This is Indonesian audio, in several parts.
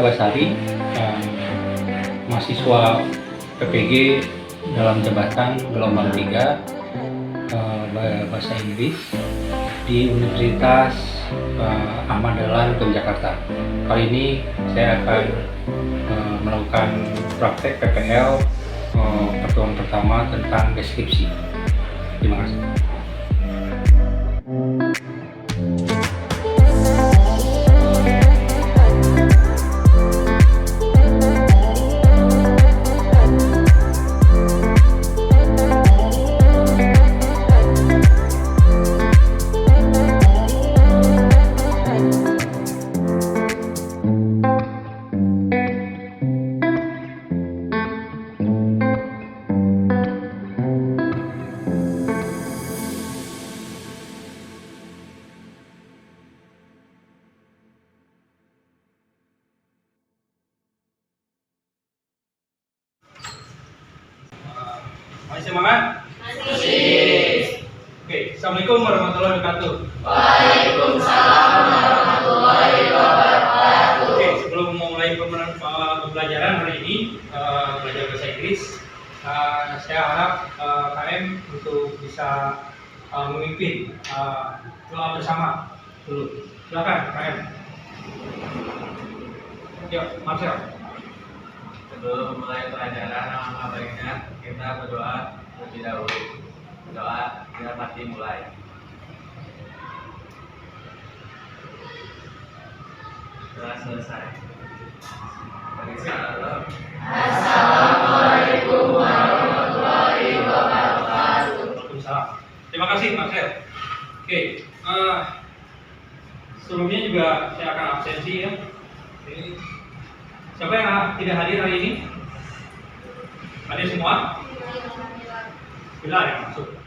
Basari, mahasiswa PPG dalam jabatan gelombang 3 bahasa Inggris di Universitas Ahmad Dahlan Yogyakarta. Kali ini saya akan melakukan praktek PPL pertemuan pertama tentang deskripsi. Terima kasih. Masih semangat? Masih. Oke, Assalamualaikum warahmatullahi wabarakatuh. Waalaikumsalam warahmatullahi wabarakatuh. Oke, sebelum memulai pembelajaran hari ini, belajar bahasa Inggris, saya harap KM untuk bisa memimpin doa bersama dulu. Silakan KM. Yuk, Marcel. Sebelum mulai pelajaran, alangkah baiknya kita berdoa terlebih dahulu. Doa kita pasti mulai. Setelah selesai. Assalamualaikum warahmatullahi wabarakatuh. Waalaikumsalam. Terima kasih, Marcel. Oke, sebelumnya juga saya akan absensi ya. Oke. Siapa yang tidak hadir hari ini? Hadir semua? Bila yang masuk.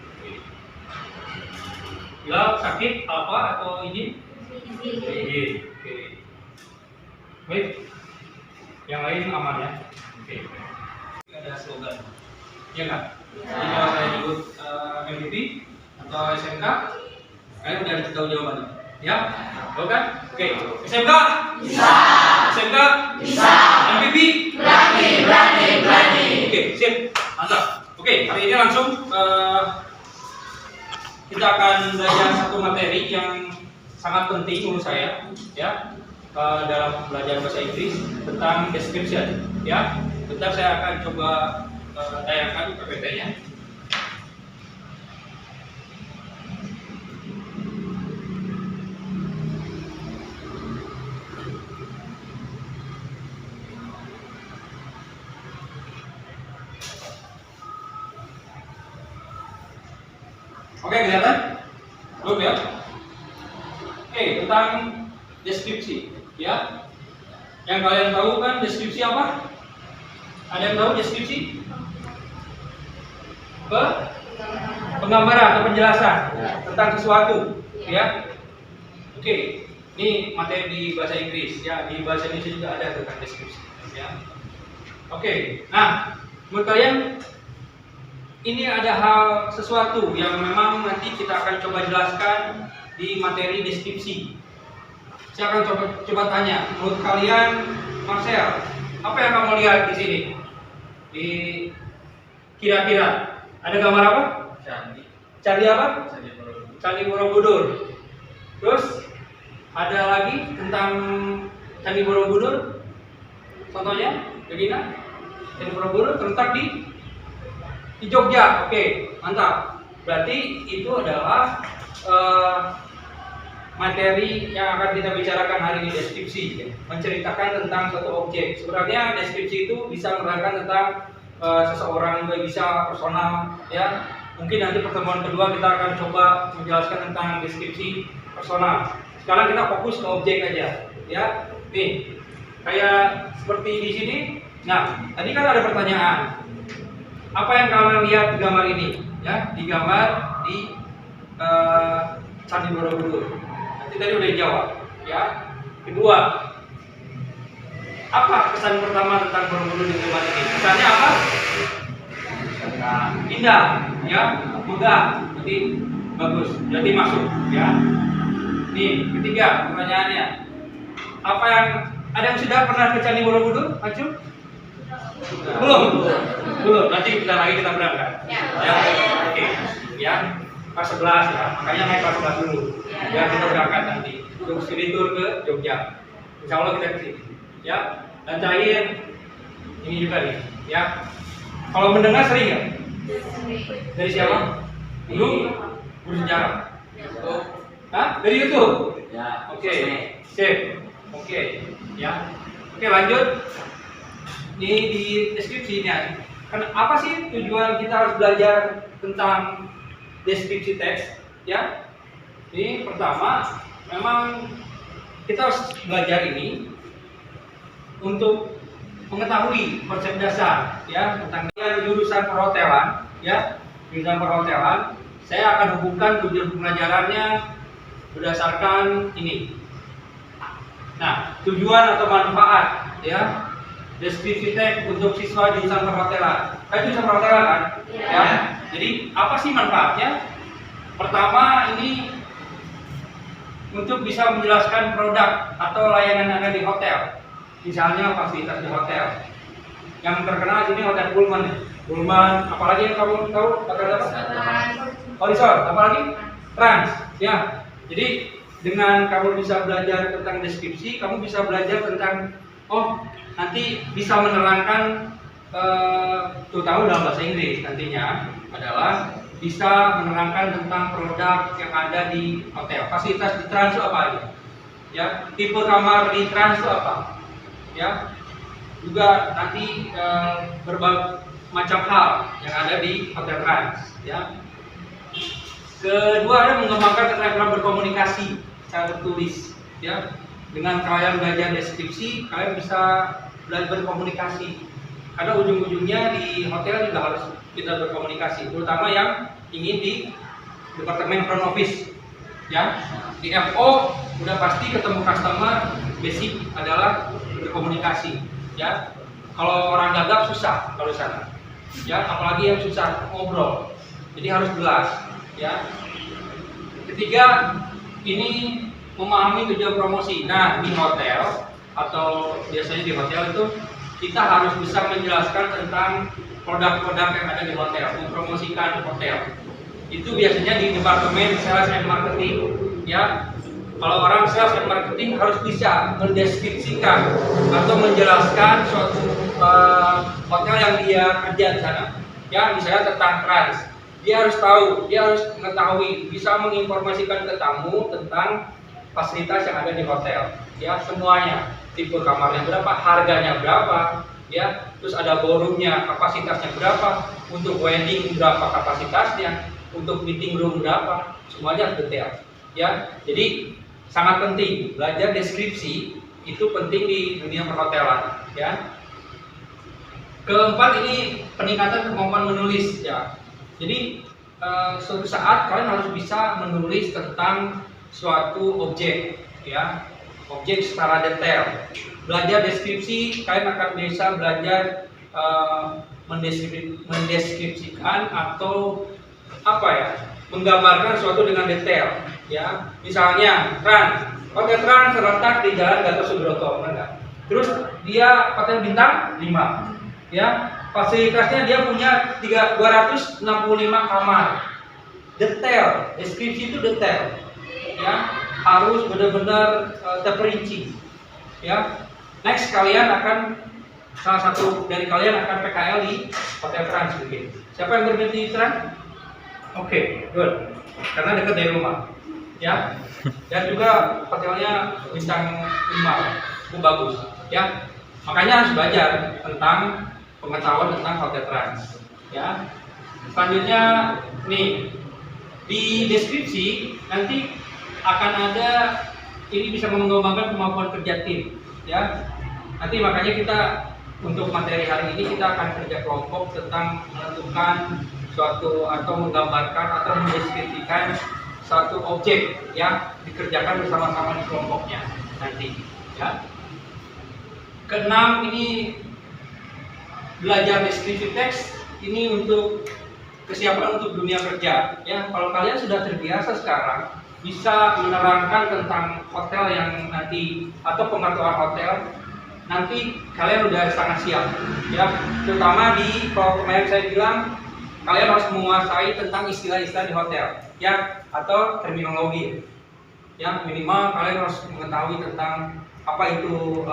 Bila sakit apa atau izin? Izin. Oke. Baik. Yang lain aman ya. Oke. Ada slogan. Iya nggak? Jadi kalau saya nyebut MVP atau SMK, kalian udah tahu jawabannya. Ya? Tahu kan? Oke. SMK? Bisa. SMK? Bisa. MVP? Berani. Oke, sip. Mantap. Oke, hari ini langsung kita akan belajar satu materi yang sangat penting menurut saya, ya, dalam belajar bahasa Inggris tentang description, ya. Bentar saya akan coba tayangkan PPT-nya. Oke, kelihatan? Belum ya? Oke, tentang deskripsi, ya. Yang kalian tahu kan deskripsi apa? Ada yang tahu deskripsi? Penggambaran atau penjelasan tentang sesuatu, ya. Oke, ini materi di bahasa Inggris, ya. Di bahasa Indonesia juga ada tentang deskripsi, ya. Oke, nah, menurut kalian ini ada hal sesuatu yang memang nanti kita akan coba jelaskan di materi deskripsi. Saya akan coba tanya, menurut kalian, Marcel, apa yang kamu lihat di sini? Di kira-kira ada gambar apa? Candi. Candi apa? Candi Borobudur. Candi Borobudur. Terus ada lagi tentang Candi Borobudur. Contohnya, Regina, Candi Borobudur terletak di Jogja. Oke, mantap. Berarti itu adalah materi yang akan kita bicarakan hari ini, deskripsi, ya. Menceritakan tentang suatu objek. Sebenarnya deskripsi itu bisa menerangkan tentang seseorang, juga bisa personal, ya. Mungkin nanti pertemuan kedua kita akan coba menjelaskan tentang deskripsi personal. Sekarang kita fokus ke objek aja, ya. Nih, kayak seperti di sini. Nah, tadi kan ada pertanyaan. Apa yang kalian lihat di gambar ini? Ya, di gambar di Candi Borobudur. Nanti tadi udah dijawab. Ya. Kedua, apa kesan pertama tentang Borobudur di tempat ini? Kesannya apa? Indah, ya, megah, berarti bagus, jadi masuk, ya. Nih, ketiga pertanyaannya, apa yang Ada yang sudah pernah ke Candi Borobudur? Acu? Belum? Belum. Nanti bentar lagi kita berangkat. Ya. Ya. Oke. Ya. Kelas 11 ya. Makanya naik kelas 11 dulu. Ya, kita berangkat nanti untuk studi tour ke Jogja. Insya Allah kita ke sini. Ya. Dan terakhir ini juga nih. Ya. Kalau mendengar sering nggak? Dari siapa? Guru? Guru sejarah. Hah? Dari YouTube? Ya. Oke. Sip. Oke. Ya. Oke, lanjut. Ini di deskripsi ini ada. Kan apa sih tujuan kita harus belajar tentang deskripsi teks? Ya. Ini pertama, memang kita harus belajar ini untuk mengetahui konsep dasar ya tentang jurusan perhotelan ya. Jurusan perhotelan, saya akan hubungkan tujuan pembelajarannya berdasarkan ini. Nah, tujuan atau manfaat ya deskripsi teks untuk siswa jurusan perhotelan. Jurusan perhotelan kan? Ya. Jadi apa sih manfaatnya? Pertama, ini untuk bisa menjelaskan produk atau layanan yang ada di hotel. Misalnya fasilitas di hotel. Yang terkenal di sini hotel Pullman. Pullman, apalagi yang kamu tahu? Hotel apa? Horizon, apalagi? Trans. Ya. Jadi dengan kamu bisa belajar tentang deskripsi, kamu bisa belajar tentang nanti bisa menerangkan terutama dalam bahasa Inggris nantinya adalah bisa menerangkan tentang produk yang ada di hotel. Fasilitas di Trans itu apa aja? Ya, tipe kamar di Trans itu apa? Ya, juga nanti berbagai macam hal yang ada di hotel Trans. Ya. Kedua, ada mengembangkan keterampilan berkomunikasi secara tertulis. Ya, dengan kalian belajar deskripsi, kalian bisa belajar berkomunikasi. Karena ujung-ujungnya di hotel juga harus kita berkomunikasi, terutama yang ingin di departemen front office. Ya, di FO udah pasti ketemu customer, basic adalah berkomunikasi. Ya, kalau orang gagap susah kalau di sana. Ya, apalagi yang susah ngobrol. Jadi harus jelas. Ya. Ketiga, ini memahami tujuan promosi. Nah, di hotel atau biasanya di hotel itu kita harus bisa menjelaskan tentang produk-produk yang ada di hotel, mempromosikan hotel. Itu biasanya di departemen sales and marketing. Ya, kalau orang sales and marketing harus bisa mendeskripsikan atau menjelaskan suatu hotel yang dia kerja di sana. Ya, misalnya tentang Trans. Dia harus tahu, dia harus mengetahui, bisa menginformasikan ke tamu tentang fasilitas yang ada di hotel. Ya, semuanya. Tipe kamarnya berapa, harganya berapa, ya, terus ada ballroomnya, kapasitasnya berapa, untuk wedding berapa kapasitasnya, untuk meeting room berapa, semuanya detail. Ya, jadi sangat penting belajar deskripsi, itu penting di dunia perhotelan. Ya. Keempat, ini peningkatan kemampuan menulis. Ya, jadi suatu saat kalian harus bisa menulis tentang suatu objek. Ya. Objek secara detail. Belajar deskripsi, kalian akan bisa belajar mendeskripsikan atau menggambarkan suatu dengan detail. Ya, misalnya hotel Trans terletak di Jalan Gatot Subroto, benar? Terus dia hotel bintang 5. Ya, fasilitasnya dia punya 265 kamar. Detail, deskripsi itu detail. Ya, harus benar-benar terperinci. Ya, next salah satu dari kalian akan PKL di Hotel Trans mungkin. Siapa yang berminat di Trans? Oke, good. Karena dekat dari rumah. Ya, dan juga hotelnya bintang 5, cukup bagus. Ya, makanya harus belajar tentang pengetahuan tentang Hotel Trans. Ya, selanjutnya nih di deskripsi nanti akan ada ini bisa mengembangkan kemampuan kerja tim. Ya, nanti makanya kita untuk materi hari ini kita akan kerja kelompok tentang menentukan suatu atau menggambarkan atau mendeskripsikan satu objek yang dikerjakan bersama-sama di kelompoknya nanti. Ya. Keenam, ini belajar deskripsi teks ini untuk kesiapan untuk dunia kerja. Ya, kalau kalian sudah terbiasa sekarang bisa menerangkan tentang hotel yang nanti atau pengetahuan hotel, nanti kalian udah sangat siap, ya. Terutama di kalau kemarin saya bilang kalian harus menguasai tentang istilah-istilah di hotel, ya, atau terminologi, ya. Minimal kalian harus mengetahui tentang apa itu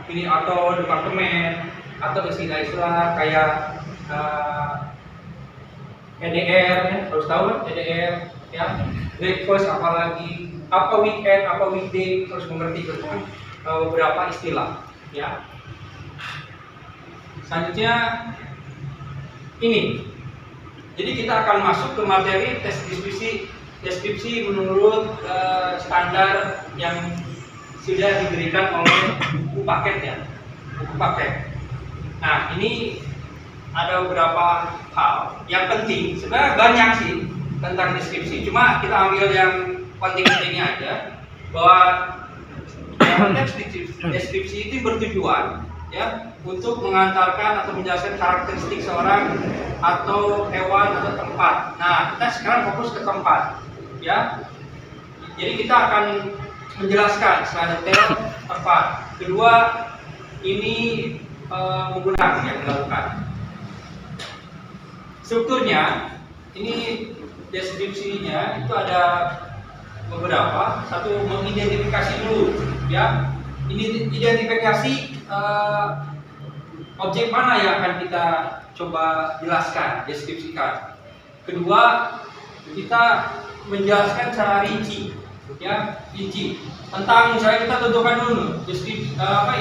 ini atau departemen atau istilah-istilah kayak EDR, ya, harus tahu kan EDR, ya. Breakfast apalagi, apa weekend, apa weekday, harus mengerti tentang beberapa istilah, ya. Selanjutnya ini. Jadi kita akan masuk ke materi tes deskripsi menurut standar yang sudah diberikan oleh buku paket, ya, buku paket. Nah, ini ada beberapa hal yang penting. Sebenarnya banyak sih tentang deskripsi. Cuma kita ambil yang penting-pentingnya aja. Bahwa teks deskripsi itu bertujuan, ya, untuk mengantarkan atau menjelaskan karakteristik seorang atau hewan atau tempat. Nah, kita sekarang fokus ke tempat, ya. Jadi kita akan menjelaskan secara detail tempat. Kedua, ini menggunakan yang dilakukan. Strukturnya, ini deskripsinya itu ada beberapa. Satu, mengidentifikasi dulu, ya. Ini identifikasi objek mana yang akan kita coba jelaskan, deskripsikan. Kedua, kita menjelaskan secara rinci, ya, rinci tentang, misalnya kita tentukan dulu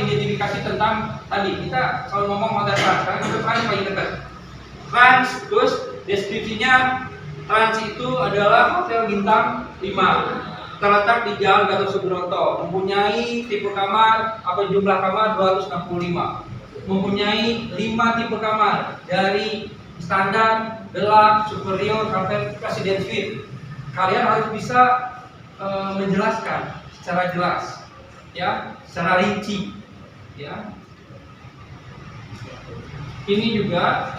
identifikasi tentang tadi kita selalu ngomong hotel Trans, karena hotel Trans paling dekat. Trans, terus deskripsinya Trans itu adalah hotel bintang 5 terletak di Jalan Gatot Subroto, mempunyai tipe kamar atau jumlah kamar 265, mempunyai 5 tipe kamar dari standar, deluxe, superior sampai presiden suite. Kalian harus bisa menjelaskan secara jelas, ya, secara rinci, ya. Ini juga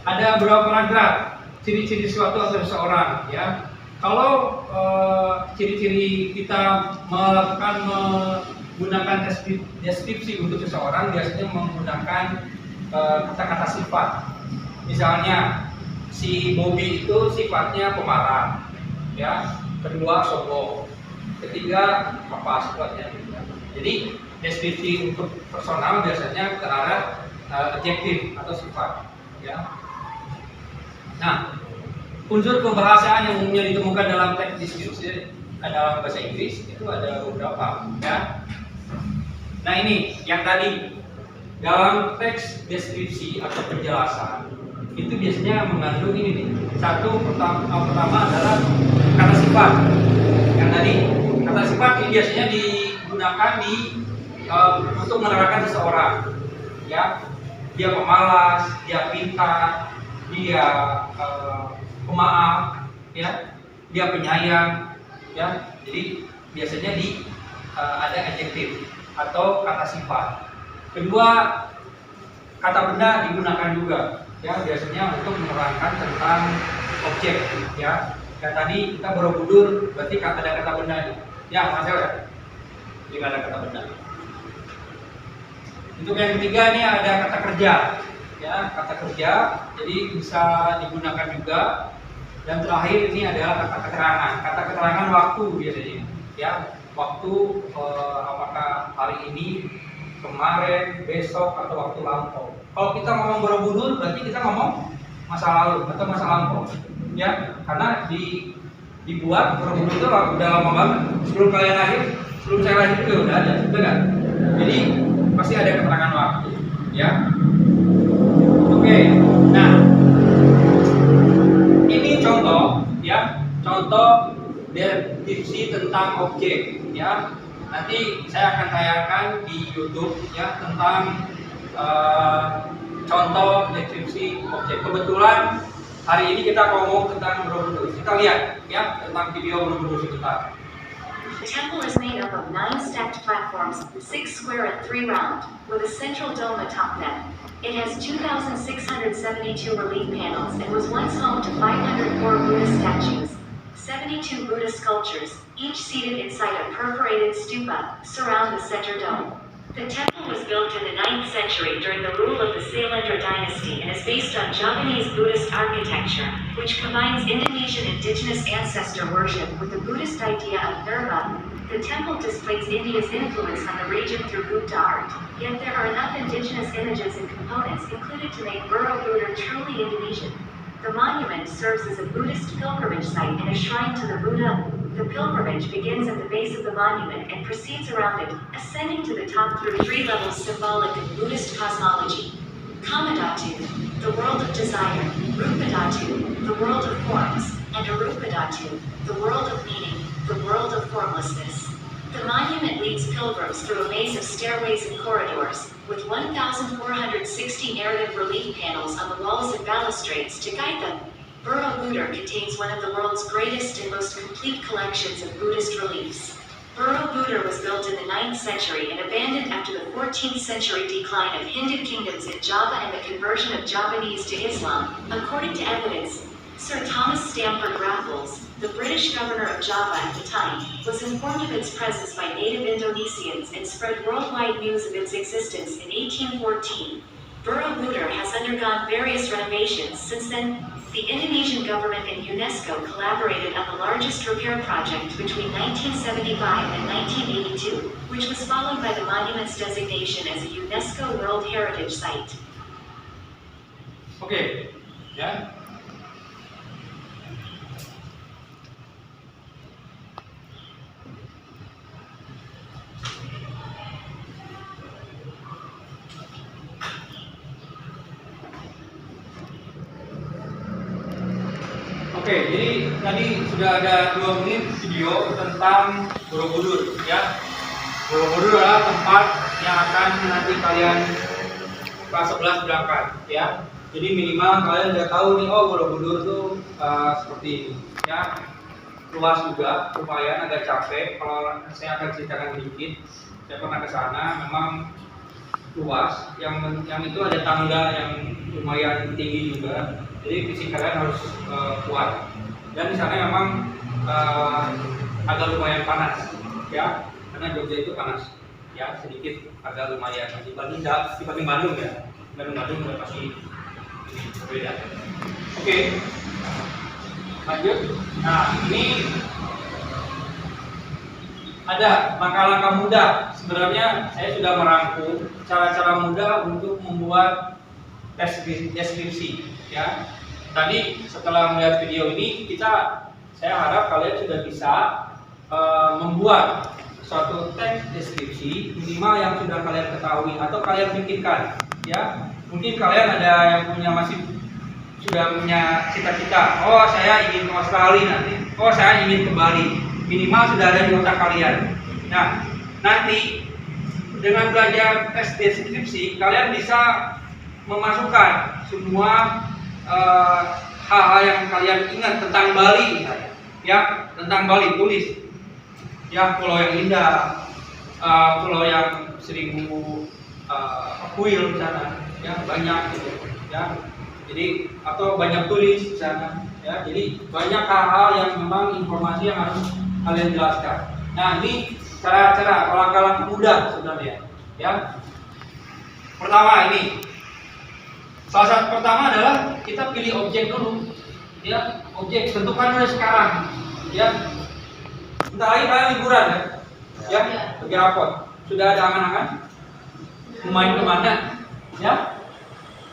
ada beberapa paragraf ciri-ciri suatu atau seseorang, ya. Kalau ciri-ciri kita menggunakan deskripsi untuk seseorang, biasanya menggunakan kata-kata sifat. Misalnya si Bobby itu sifatnya pemarah, ya. Kedua, sombong. Ketiga, apa sifatnya. Jadi deskripsi untuk personal biasanya ke arah adjektif atau sifat, ya. Nah, unsur pembahasaan yang umumnya ditemukan dalam teks deskripsi dalam bahasa Inggris itu ada beberapa, ya. Nah, ini yang tadi dalam teks deskripsi atau penjelasan itu biasanya mengandung ini nih. Satu, pertama adalah kata sifat. Yang tadi kata sifat ini biasanya digunakan untuk menerangkan seseorang, ya. Dia pemalas, dia pintar, dia pemaaf, ya, dia penyayang, ya. Jadi biasanya ada adjektif atau kata sifat. Kedua, kata benda digunakan juga, ya, biasanya untuk menerangkan tentang objek, ya. Kayak tadi kita Borobudur, berarti ada kata benda nih, ya, Mas ya. Jadi ada kata benda. Untuk yang ketiga ini ada kata kerja, ya, kata kerja, jadi bisa digunakan juga. Dan terakhir ini adalah kata keterangan. Kata keterangan waktu biasanya, ya, waktu apakah hari ini, kemarin, besok, atau waktu lampau. Kalau kita ngomong Borobudur, berarti kita ngomong masa lalu atau masa lampau, ya, karena dibuat Borobudur itu udah lama banget. Sebelum kalian lahir, sebelum saya lahir juga udah ada, betul kan? Jadi pasti ada keterangan waktu, ya. Oke, nah ini contoh, ya, contoh deskripsi tentang objek, ya. Nanti saya akan tayangkan di YouTube, ya, tentang contoh deskripsi objek. Kebetulan hari ini kita ngomong tentang Borobudur. Kita lihat, ya, tentang video Borobudur sebentar. The temple is made up of 9 stacked platforms, 6 square and 3 round, with a central dome atop them. It has 2,672 relief panels and was once home to 504 Buddha statues. 72 Buddha sculptures, each seated inside a perforated stupa, surround the center dome. The temple was built in the 9th century during the rule of the Sailendra dynasty and is based on Javanese Buddhist architecture, which combines Indonesian indigenous ancestor worship with the Buddhist idea of nirvana. The temple displays India's influence on the region through Gupta art, yet there are enough indigenous images and components included to make Borobudur truly Indonesian. The monument serves as a Buddhist pilgrimage site and a shrine to the Buddha. The pilgrimage begins at the base of the monument and proceeds around it, ascending to the top through 3 levels symbolic of Buddhist cosmology. Kamadhatu, the world of desire, Rupadhatu, the world of forms, and Arupadhatu, the world of meaning, the world of formlessness. The monument leads pilgrims through a maze of stairways and corridors, with 1,460 narrative relief panels on the walls and balustrades to guide them. Borobudur contains one of the world's greatest and most complete collections of Buddhist reliefs. Borobudur was built in the 9th century and abandoned after the 14th century decline of Hindu kingdoms in Java and the conversion of Javanese to Islam. According to evidence, Sir Thomas Stamford Raffles, the British governor of Java at the time, was informed of its presence by native Indonesians and spread worldwide news of its existence in 1814. Borobudur has undergone various renovations since then. The Indonesian government and UNESCO collaborated on the largest repair project between 1975 and 1982, which was followed by the monument's designation as a UNESCO World Heritage Site. Oke, ya. Oke, jadi tadi sudah ada 2 menit video tentang Borobudur, ya. Borobudur adalah tempat yang akan nanti kalian kelas 11 berangkat, ya. Jadi minimal kalian udah tahu nih, oh Borobudur tuh seperti ini, ya. Luas juga, lumayan agak capek. Kalau saya akan ceritakan sedikit, saya pernah ke sana, memang luas. Yang itu ada tangga yang lumayan tinggi juga. Jadi fisik kalian harus kuat. Dan di sana memang agak lumayan panas, ya, karena Jogja itu panas, ya, sedikit agak lumayan dibanding Bandung, ya. Bandung pasti berbeda. Oke, lanjut. Nah, ini ada langkah-langkah mudah. Sebenarnya saya sudah merangkum cara-cara mudah untuk membuat deskripsi, ya. Tadi setelah melihat video ini, saya harap kalian sudah bisa membuat suatu teks deskripsi minimal yang sudah kalian ketahui atau kalian pikirkan, ya. Mungkin kalian ada yang sudah punya cita-cita, oh saya ingin ke Australia nanti, oh saya ingin ke Bali, minimal sudah ada di otak kalian. Nah, nanti dengan belajar teks deskripsi kalian bisa memasukkan semua hal-hal yang kalian ingat tentang Bali, misalnya, ya, tentang Bali tulis, ya, pulau yang indah, pulau yang 1000 kuil di sana, ya, banyak gitu, ya. Jadi atau banyak tulis di sana, ya. Jadi banyak hal-hal yang memang informasi yang harus kalian jelaskan. Nah, ini cara-cara langkah-langkah mudah sebenarnya, ya. Pertama ini. Salah satu pertama adalah kita pilih objek dulu, ya, objek tentukan mulai sekarang, ya. Bentar lagi kalian liburan, ya, pergi rapot. Sudah ada angan-angan mau main kemana, ya?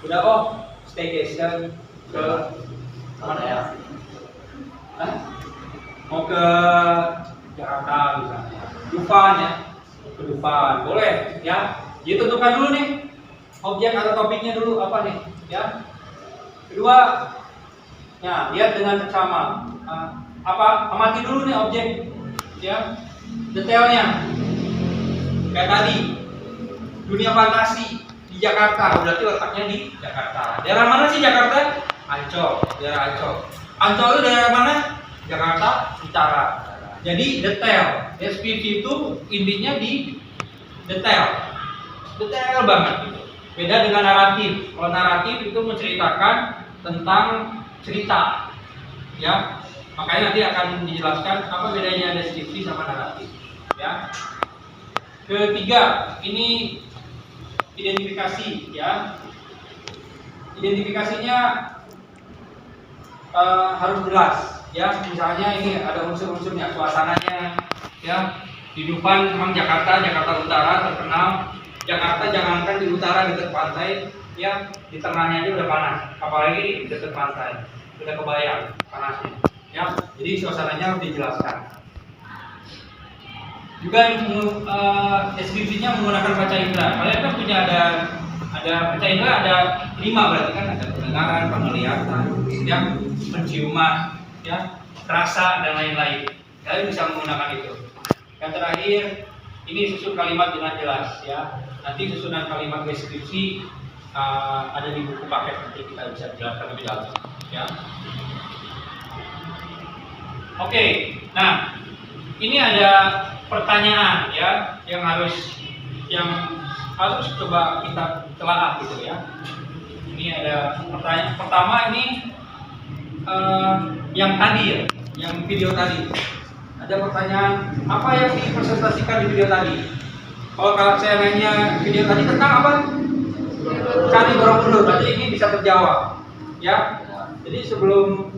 Udah, oh staycation ke mana ya? Mau ke Jakarta misalnya, Dufan, ya, ke Dufan, boleh, ya. Jadi tentukan dulu nih objek atau topiknya dulu apa nih, ya. Kedua, ya, lihat dengan seksama. Amati dulu nih objek, ya, detailnya. Kayak tadi, dunia fantasi di Jakarta, berarti letaknya di Jakarta. Daerah mana sih Jakarta? Ancol, daerah Ancol. Ancol itu daerah mana? Jakarta Utara. Jadi detail. SPV itu intinya di detail banget gitu. Beda dengan naratif. Kalau naratif itu menceritakan tentang cerita, ya. Makanya nanti akan dijelaskan apa bedanya deskripsi sama naratif. Ya. Ketiga, ini identifikasi, ya. Identifikasinya harus jelas, ya. Misalnya ini ada unsur-unsurnya, suasananya, ya. Kehidupan memang Jakarta Utara terkenal. Jakarta jangankan di utara dekat pantai, ya, di tengahnya aja udah panas, apalagi dekat pantai, udah kebayang panasnya, ya. Jadi suasananya harus dijelaskan. Juga deskripsinya menggunakan panca indera. Kalian kan punya ada panca indera ada 5 berarti kan, ada pendengaran, penglihatan, ya, penciuman, ya, rasa dan lain-lain. Kalian bisa menggunakan itu. Yang terakhir, ini susun kalimat dengan jelas, ya. Nanti susunan kalimat deskripsi ada di buku paket, nanti kita bisa jelaskan lebih dalam, ya. Oke, nah ini ada pertanyaan, ya, yang harus coba kita telaah gitu, ya. Ini ada pertanyaan pertama, ini yang tadi, ya, yang video tadi. Ada pertanyaan, apa yang dipresentasikan di video tadi? Kalau saya nanya video tadi tentang apa? Candi Borobudur, berarti ini bisa terjawab, ya. Jadi sebelum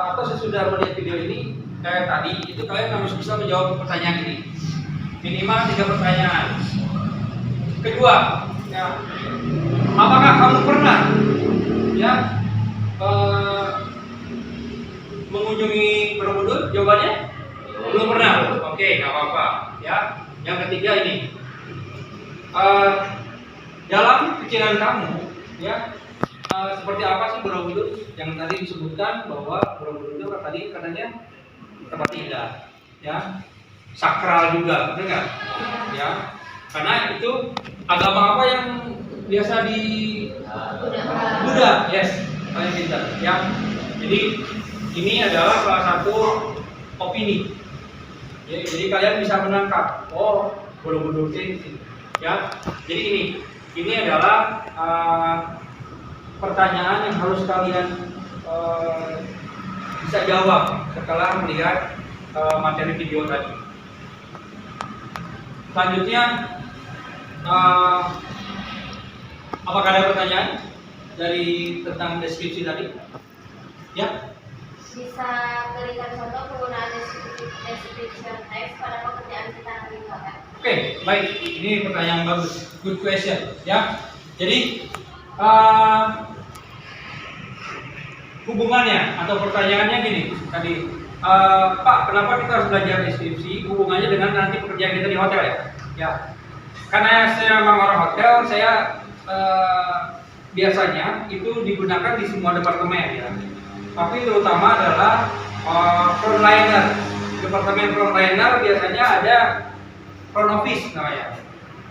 atau sesudah melihat video ini kayak tadi, itu kalian harus bisa menjawab pertanyaan ini. Minimal 3 pertanyaan. Kedua, ya, apakah kamu pernah, ya, mengunjungi Borobudur? Jawabannya belum pernah. Oke, nggak apa-apa, ya. Yang ketiga ini, dalam pikiran kamu, ya, seperti apa sih Borobudur? Yang tadi disebutkan bahwa Borobudur itu tadi katanya tempat indah, ya, sakral juga, benar nggak? Ya, karena itu agama apa yang biasa di Buddha, yes, kalian pintar, ya. Jadi ini adalah salah satu opini. Ya, jadi kalian bisa menangkap, oh Borobudur ini, ya. Jadi ini adalah pertanyaan yang harus kalian bisa jawab setelah melihat materi video tadi. Selanjutnya, apakah ada pertanyaan dari tentang deskripsi tadi? Ya. Bisa berikan contoh penggunaan description text pada pekerjaan kita hari ini, Pak? Oke, baik. Ini pertanyaan bagus. Good question, ya. Jadi hubungannya atau pertanyaannya gini tadi, Pak, kenapa kita harus belajar deskripsi? Hubungannya dengan nanti pekerjaan kita di hotel, ya? Ya. Karena saya memang orang hotel, saya biasanya itu digunakan di semua departemen, ya. Tapi terutama adalah frontliner. Departemen frontliner biasanya ada front office namanya.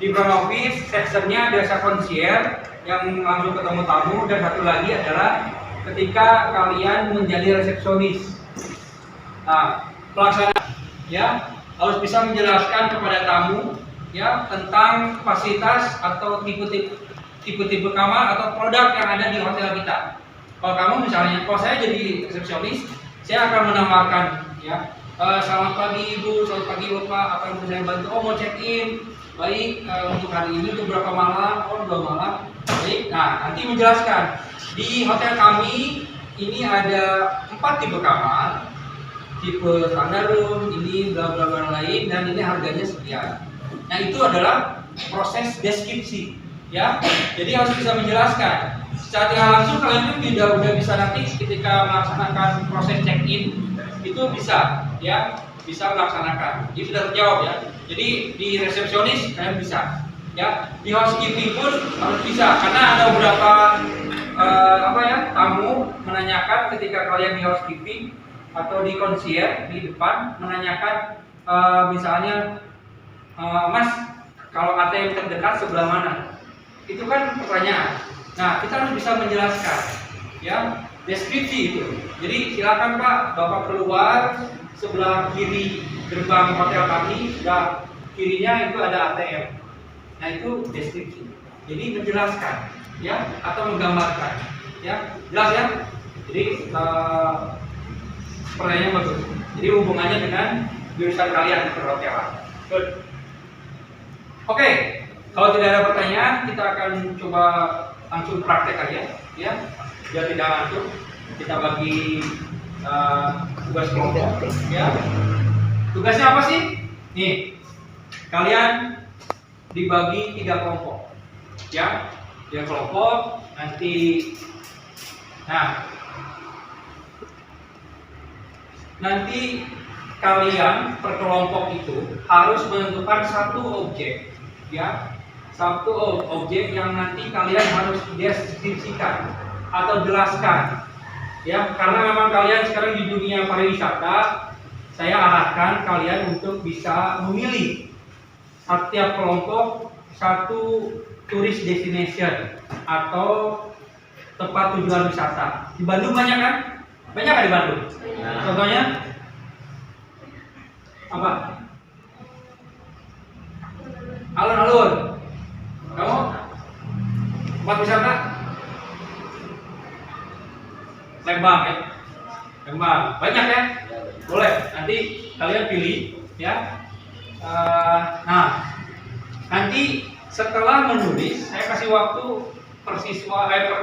Di front office sectionnya jasa concierge yang langsung ketemu tamu, dan satu lagi adalah ketika kalian menjadi resepsionis. Nah, pelaksana, ya, harus bisa menjelaskan kepada tamu, ya, tentang fasilitas atau tipe-tipe kamar atau produk yang ada di hotel kita. Kalau kamu misalnya, kalau saya jadi resepsionis, saya akan menawarkan, ya, selamat pagi Ibu, selamat pagi Bapak, apa yang bisa saya bantu? Oh, mau check in, baik, untuk hari ini untuk berapa malam? Oh, 2 malam. Baik, nah nanti menjelaskan di hotel kami ini ada 4 tipe kamar, tipe standar room, ini bla bla bla lain, dan ini harganya sekian. Nah itu adalah proses deskripsi, ya. Jadi harus bisa menjelaskan. Secara tidak langsung kalian pun udah bisa nanti ketika melaksanakan proses check-in itu bisa, ya, bisa melaksanakan. Ini sudah terjawab, ya. Jadi di resepsionis kalian bisa, ya. Di housekeeping pun harus bisa, karena ada beberapa tamu menanyakan ketika kalian di housekeeping atau di concierge di depan menanyakan misalnya, Mas, kalau ATM terdekat sebelah mana? Itu kan pertanyaan. Nah, kita harus bisa menjelaskan, ya, deskripsi itu. Jadi silakan Pak, Bapak keluar sebelah kiri gerbang hotel kami, sebelah kirinya itu ada ATM. Nah itu deskripsi. Jadi menjelaskan, ya, atau menggambarkan, ya, jelas, ya. Jadi pertanyaannya bagus. Jadi hubungannya dengan jurusan kalian perhotelan. Good. Oke, kalau tidak ada pertanyaan, kita akan coba langsung praktek aja, ya. Biar tidak ngantuk, kita bagi tugas kelompok, ya. Tugasnya apa sih? Nih, kalian dibagi 3 kelompok, ya. 3 kelompok, nanti kalian per kelompok itu harus menentukan satu objek, ya, satu objek yang nanti kalian harus deskripsikan atau jelaskan, ya, karena memang kalian sekarang di dunia pariwisata. Saya arahkan kalian untuk bisa memilih setiap kelompok satu tourist destination atau tempat tujuan wisata. Di Bandung banyak kan? Banyak kan di Bandung? Nah. Contohnya apa? Alun-alun. Kamu? Tempat wisata? Lembang ya? Lembang. Banyak ya? Boleh. Nanti kalian pilih ya. Nanti setelah menulis, saya kasih waktu per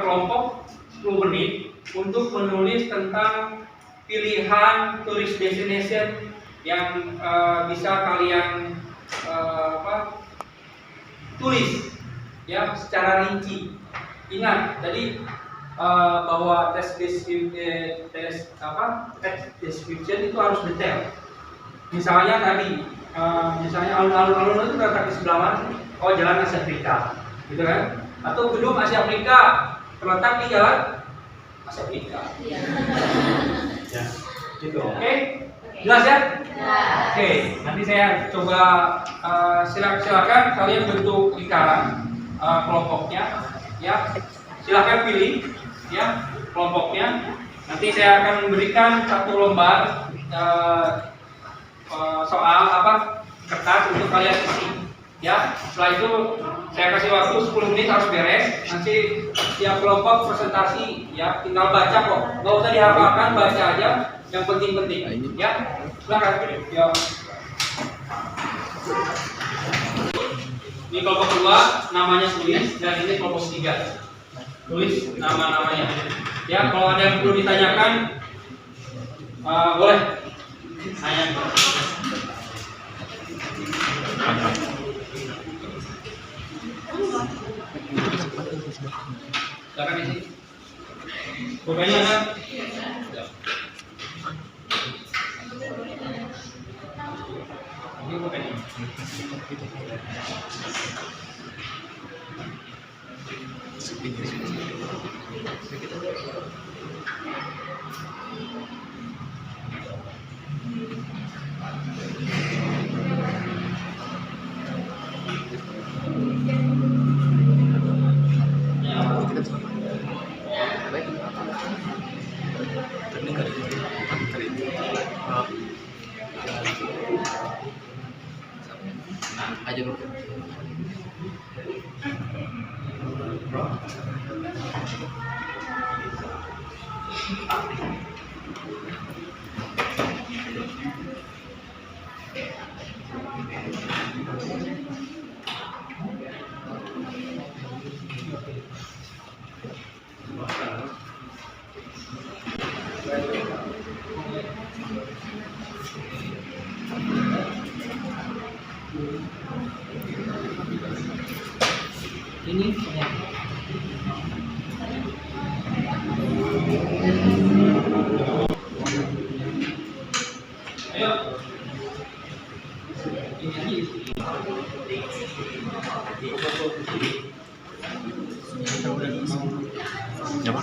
kelompok 10 menit untuk menulis tentang pilihan tourist destination yang bisa kalian tulis ya secara rinci. Ingat tadi bahwa text description itu harus detail. Misalnya tadi, misalnya alun-alun itu terletak di sebelah mana? Oh, jalan Asia Afrika, gitu kan? Atau gedung Asia Afrika terletak di jalan Asia Afrika. Ya, gitu. Oke? Jelas ya? Oke, nanti saya coba silakan kalian bentuk lingkaran kelompoknya, ya. Silakan pilih, ya, kelompoknya. Nanti saya akan memberikan satu lembar soal kertas untuk kalian isi, ya. Setelah itu saya kasih waktu 10 menit harus beres. Nanti tiap kelompok presentasi, ya, tinggal baca kok, nggak usah dihafalkan, baca aja yang penting-penting, ya. Silakan pilih. Ya. Ini kelompok 2 namanya tulis, dan ini kelompok 3 tulis nama-namanya. Ya, kalau ada yang perlu ditanyakan, boleh tanya. Silakan isi. Pokoknya ada. Ini pokoknya. Aja dulu. Ini ayo. Ini Apa?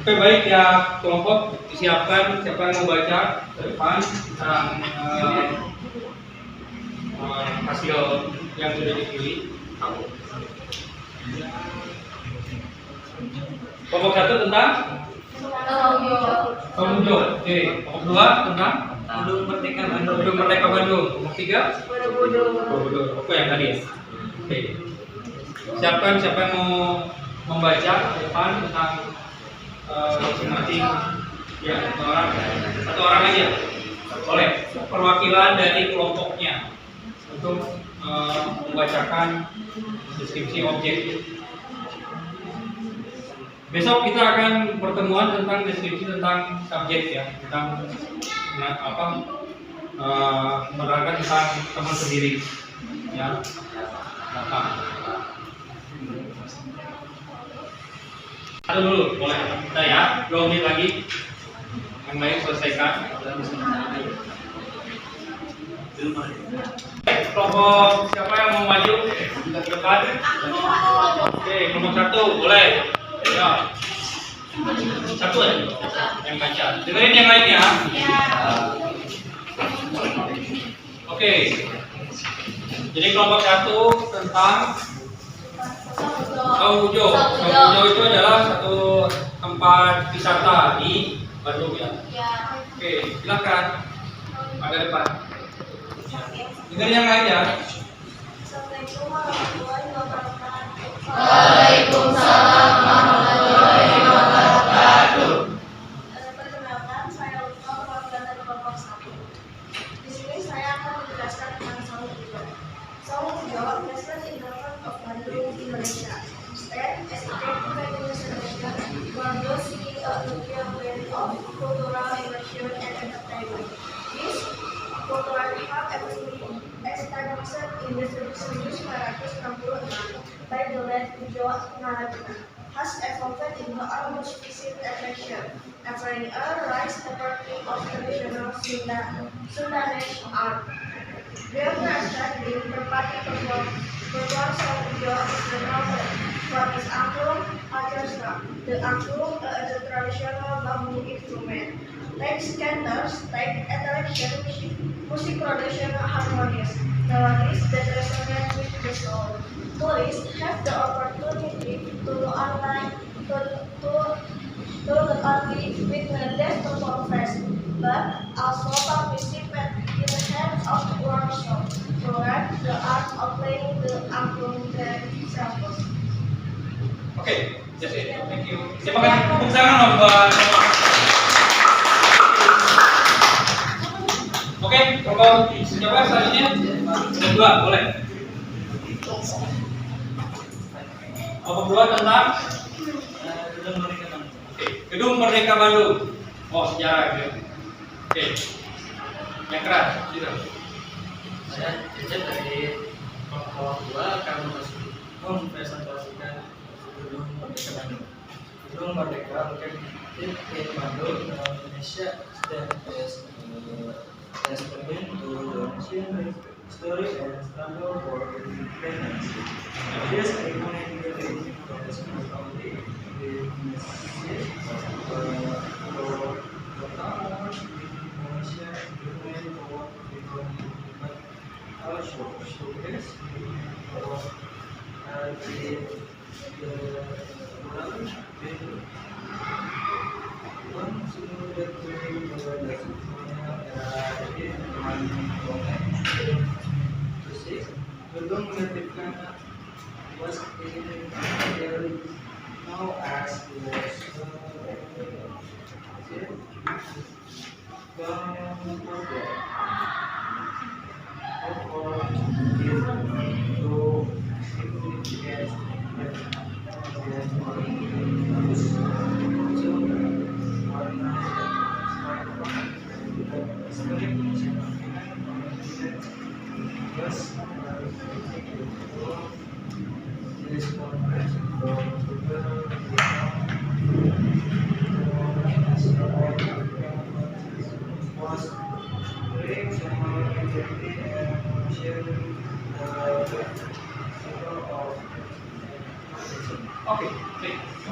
Oke, baik ya kelompok, disiapkan siapa yang mau baca ke depan tentang hasil yang sudah dipilih. Kelompok 1 tentang Pemujol. Oke, kelompok 2 tentang Gedung Merdeka Bandung. Gedung Merdeka Bandung. Kelompok 3 Borobudur. Borobudur. Oke, yang tadi ya. Oke. Siapkan siapa yang mau membaca ke depan tentang masing-masing ya satu orang aja boleh perwakilan dari kelompoknya untuk membacakan deskripsi objek. Besok kita akan pertemuan tentang deskripsi tentang subjek ya, tentang menerangkan tentang teman sendiri ya. Satu dulu boleh kita ya, 2 menit lagi yang lain selesaikan. Kelompok siapa yang mau maju ke depan? Oke, kelompok 1 boleh ya, 1 aja yang baca, dengerin yang lain ya. Oke, jadi kelompok 1 tentang Saujo. Saujo itu adalah satu tempat wisata di Bandung ya. Oke, silakan. Ada depan. Dengerin yang lain ya. Assalamualaikum warahmatullahi wabarakatuh. Waalaikumsalam warahmatullahi wabarakatuh. Perkenalkan, saya Lutfa, perwakilan dari kelompok 1. Di sini saya akan menjelaskan tentang Saujo. Saujo present in the front of Bandung, Indonesia. Stand as a great destination for those seeking a nuclear blend of cultural immersion and entertainment. This cultural hub established in the 1966 by the late Pujo Naragina has evolved into a must-visit attraction, offering a rich repertoire of traditional Sundanese art. The understanding berbagai performance Saujo is renowned for its angklung orchestra. The angklung is a traditional bamboo instrument. Like cantors, like election, music production harmonious, melodies that resonate with the soul. Tourists have the opportunity to not only witness the performance, but also participate in the hands of the workshop to learn the art of playing the angklung themselves. Oke, that's it. Thank you. Siapa kan tepuk tangan dong buat. Oke, kelompok siapa selanjutnya? Kelompok 2, boleh. Kelompok 2 tentang Gedung Merdeka Bandung. Oh, sejarah gitu. Oke. Yang keras, gitu. Saya Cecep dari kelompok 2 akan mempresentasikan Gedung Merdeka Bandung. Gedung Merdeka located in Bandung, Indonesia, has been to the nation story and struggle for independence. This iconic building has not only been Indonesia movement for economy, but also showcase Gedung Merdeka was now as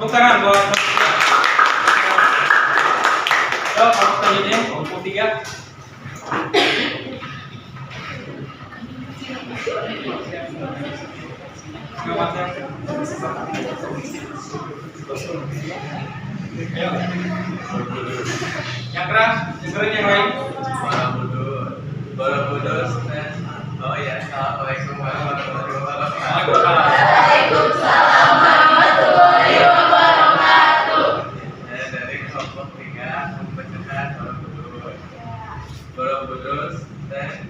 Tepuk tangan buat kelompok selanjutnya, kelompok 3. Ayo. Yang keras, dengerin yang lain. Borobudur, oh ya, assalamualaikum warahmatullahi wabarakatuh. Waalaikumsalam warahmatullahi wabarakatuh. Saya dari kelompok 3 pencegahan Borobudur. Borobudur stands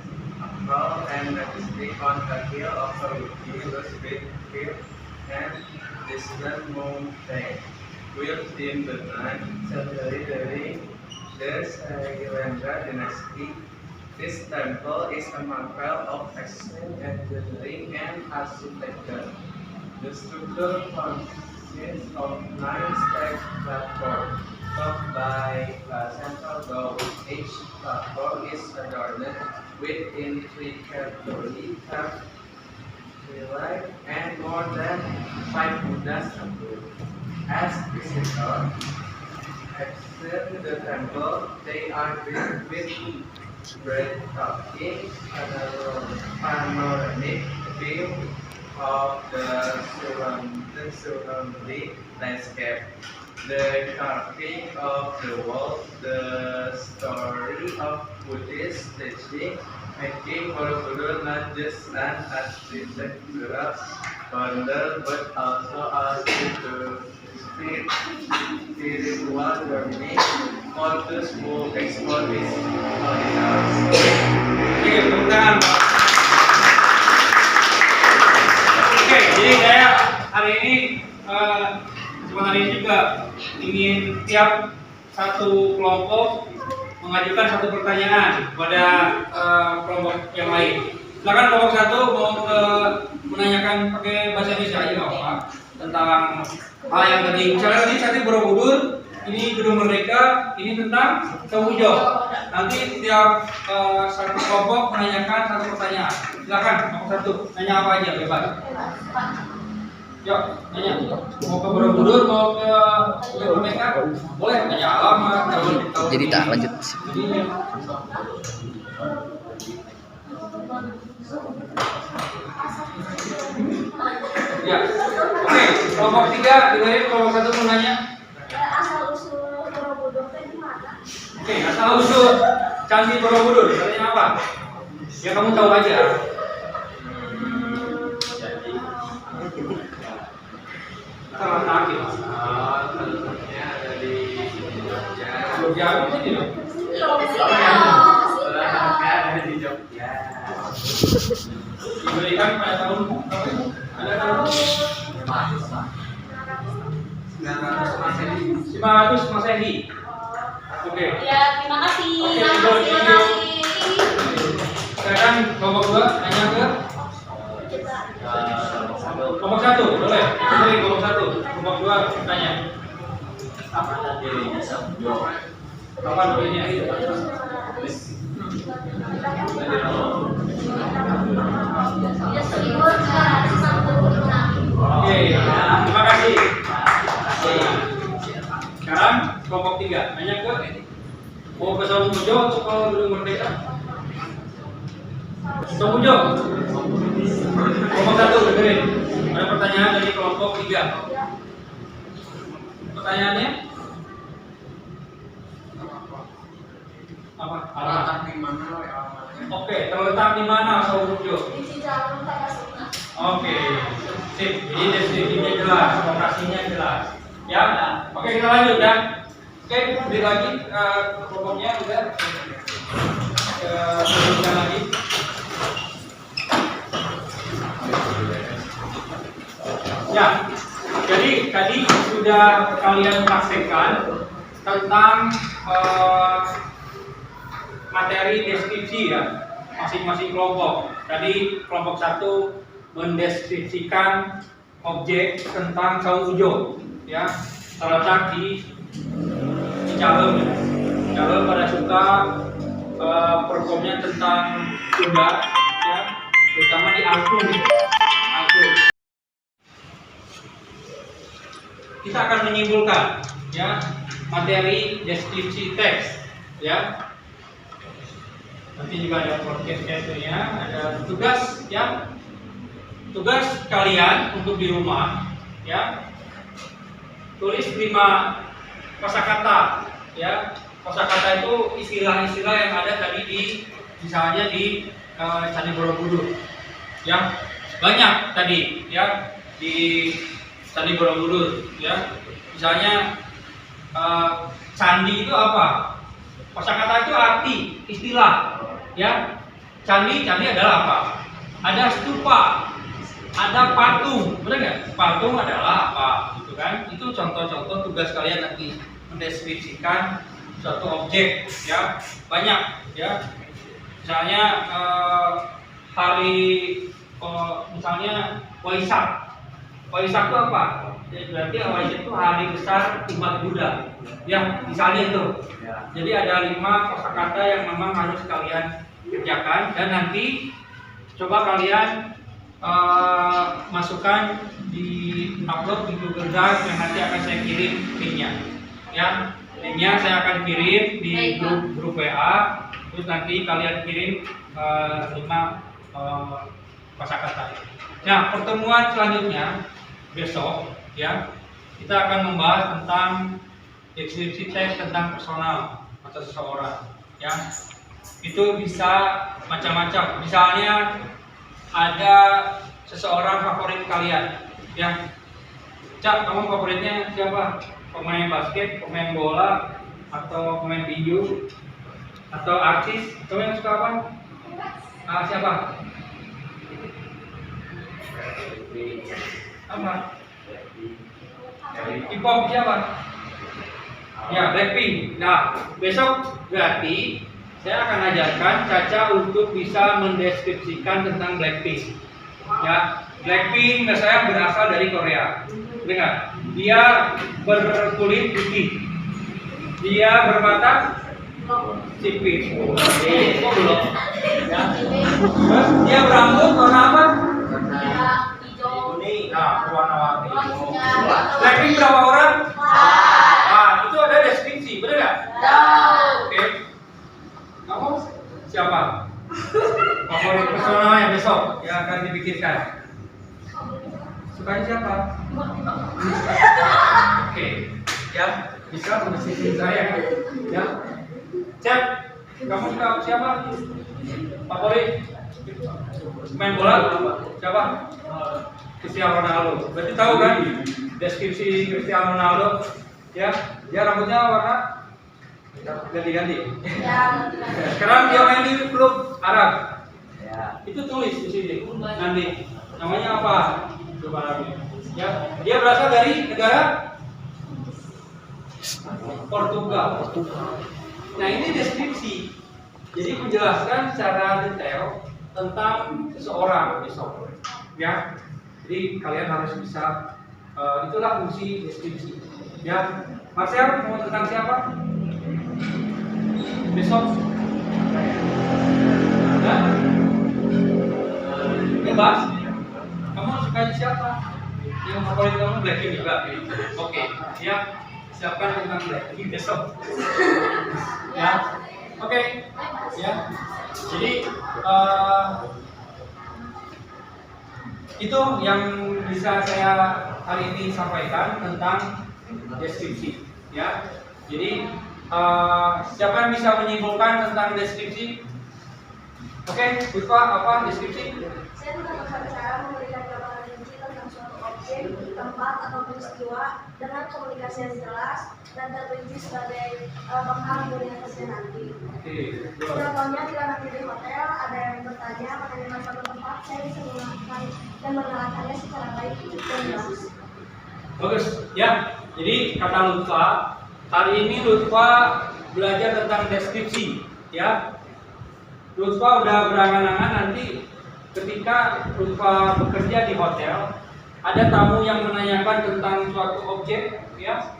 tall and majestic on the hill of a huge big hill and distant mountain. Built in the 9th century during the Sailendra dynasty. This temple is a marvel of excellent engineering and architecture. The structure consists of 9 stepped platforms, topped by a central dome. Each platform is adorned with intricately carved relief and more than 5 Buddha statues. As visitors exit the temple, they are greeted with breathtaking panoramic view of the surrounding landscape. The carving of the walls, the story of Buddhist teaching, making Borobudur not just an architectural wonder but also a spiritual journey for those who explore this originals. Oke, tepuk tangan. Oke, jadi saya hari ini juga ingin tiap satu kelompok mengajukan satu pertanyaan kepada kelompok yang lain. Silakan kelompok 1 mau menanyakan pakai bahasa Indonesia aja nggak apa-apa tentang hal yang tadi. Misalnya tadi Borobudur, ini Gedung Merdeka, ini tentang Sawujo. Nanti setiap satu kelompok menanyakan satu pertanyaan. Silakan kelompok 1 nanya apa aja bebas. Yuk, nanya. Mau ke Borobudur, mau ke Gedung Merdeka? Boleh nanya alamat, tahun. Jadi tak lanjut. Ya, oke. Kelompok 3 dengerin kelompok 1 mau nanya. Asal usul Borobudur itu gimana? Oke, asal usul Candi Borobudur, katanya apa? Ya kamu tahu aja. Salah lagi. Tentunya dari Jogja. Jogja apa sih ini? Ada di Jogja. Diberikan pada tahun berapa itu? Ada tahun 500 Masehi. Oke. Ya, terima kasih. Oke, Terima kasih. Sekarang kelompok 2 nanya ke kelompok 1, boleh? Boleh kelompok 1. Kelompok 2 tanya. Kapan belinya? Oke, terima kasih. Sekarang kelompok 3 nanya ke mau ke Sawujo atau ke Gedung Merdeka? Sawujo. Kelompok 1 dengerin. Ada pertanyaan dari kelompok 3. Pertanyaannya apa? Terletak di mana alamatnya? Oke, terletak di mana Sawujo? Di Cijalung, Takasuna. Oke, sip. Jadi deskripsinya jelas, lokasinya jelas. Ya, oke kita lanjut ya. Oke, beri lagi kelompoknya udah. Teruskan lagi. Ya, jadi tadi sudah kalian praktekkan tentang materi deskripsi ya, masing-masing kelompok. Tadi kelompok 1 mendeskripsikan objek tentang Sawujo, ya, terletak di Cijalem. Cijalem pada suka performnya tentang Sunda, ya, terutama di Angklung. kita akan menyimpulkan ya materi deskripsi teks ya. Nanti juga ada podcastnya itu ya, ada tugas ya. Tugas kalian untuk di rumah ya. Tulis 5 kosakata ya. Kosakata itu istilah-istilah yang ada tadi di misalnya di Candi Borobudur. Ya. Banyak tadi ya di Candi Borobudur ya. Misalnya candi itu apa? Kosakata itu arti, istilah ya. Candi adalah apa? Ada stupa, ada patung, benar nggak? Patung adalah apa? Gitu kan? Itu contoh-contoh tugas kalian nanti mendeskripsikan suatu objek ya. Banyak ya. Misalnya misalnya Waisak. Waisak itu apa? Ya, berarti Waisak itu hari besar umat Buddha. Ya, misalnya itu. Jadi ada 5 kosakata yang memang harus kalian kerjakan dan nanti coba kalian masukkan di upload di Google Drive yang nanti akan saya kirim linknya. Ya, linknya saya akan kirim di grup WA. Terus nanti kalian kirim 5 kosakata. Nah, pertemuan selanjutnya besok ya kita akan membahas tentang deskripsi teks tentang personal atau seseorang ya. Itu bisa macam-macam. Misalnya ada seseorang favorit kalian ya. Cak, kamu favoritnya siapa? Pemain basket, pemain bola, atau pemain tinju, atau artis? Kamu yang suka apa? Siapa? Apa? K-pop siapa? Ya, Blackpink. Nah, besok berarti saya akan ajarkan Caca untuk bisa mendeskripsikan tentang Blackpink. Ya, Blackpink saya berasal dari Korea. Dengar, dia berkulit putih, dia bermata sipit, kok belum? Ya. Terus dia berambut warna apa? Kuning. Nah, warna-warni. Blackpink berapa orang? Nah, itu ada deskripsi, benar nggak? Oke. Kamu siapa? Favorit personalnya besok yang akan dipikirkan. Sukanya siapa? Oke, ya bisa mendeskripsi saya kan? Ya, cek. Kamu suka siapa? Favorit? Main bola? Siapa? Cristiano Ronaldo. Berarti tahu kan deskripsi Cristiano Ronaldo? Ya, dia rambutnya warna ganti-ganti. Ya. Sekarang dia main di klub Arab. Ya. Itu tulis di sini. Nanti namanya apa? Klub Arab. Ya, dia berasal dari negara Portugal. Nah, ini deskripsi. Jadi menjelaskan secara detail tentang seseorang besok. Ya. Jadi kalian harus bisa itulah fungsi deskripsi. Ya, Marcel mau tentang siapa? Besok? Ya? Bebas. Kamu suka siapa? Yang favorit kamu Blackpink juga. Oke, ya. Siapkan tentang Blackpink besok. Ya, oke. Ya. Jadi itu yang bisa saya kali ini sampaikan tentang deskripsi ya. Jadi siapa yang bisa menyimpulkan tentang deskripsi? Oke, Puspa, apa deskripsi? Saya tentang cara memberikan gambaran rinci tentang suatu objek, tempat atau peristiwa dengan komunikasi yang jelas dan terperinci sebagai penghalang dunia kerja nanti. Contohnya jika nanti di hotel ada yang bertanya mengenai suatu tempat, saya bisa menggunakan dan menerangkannya secara baik dan jelas. Bagus, ya. Jadi kata Lutfa, hari ini Lutfa belajar tentang deskripsi, ya. Lutfa udah berangan-angan nanti ketika Lutfa bekerja di hotel, ada tamu yang menanyakan tentang suatu objek, ya.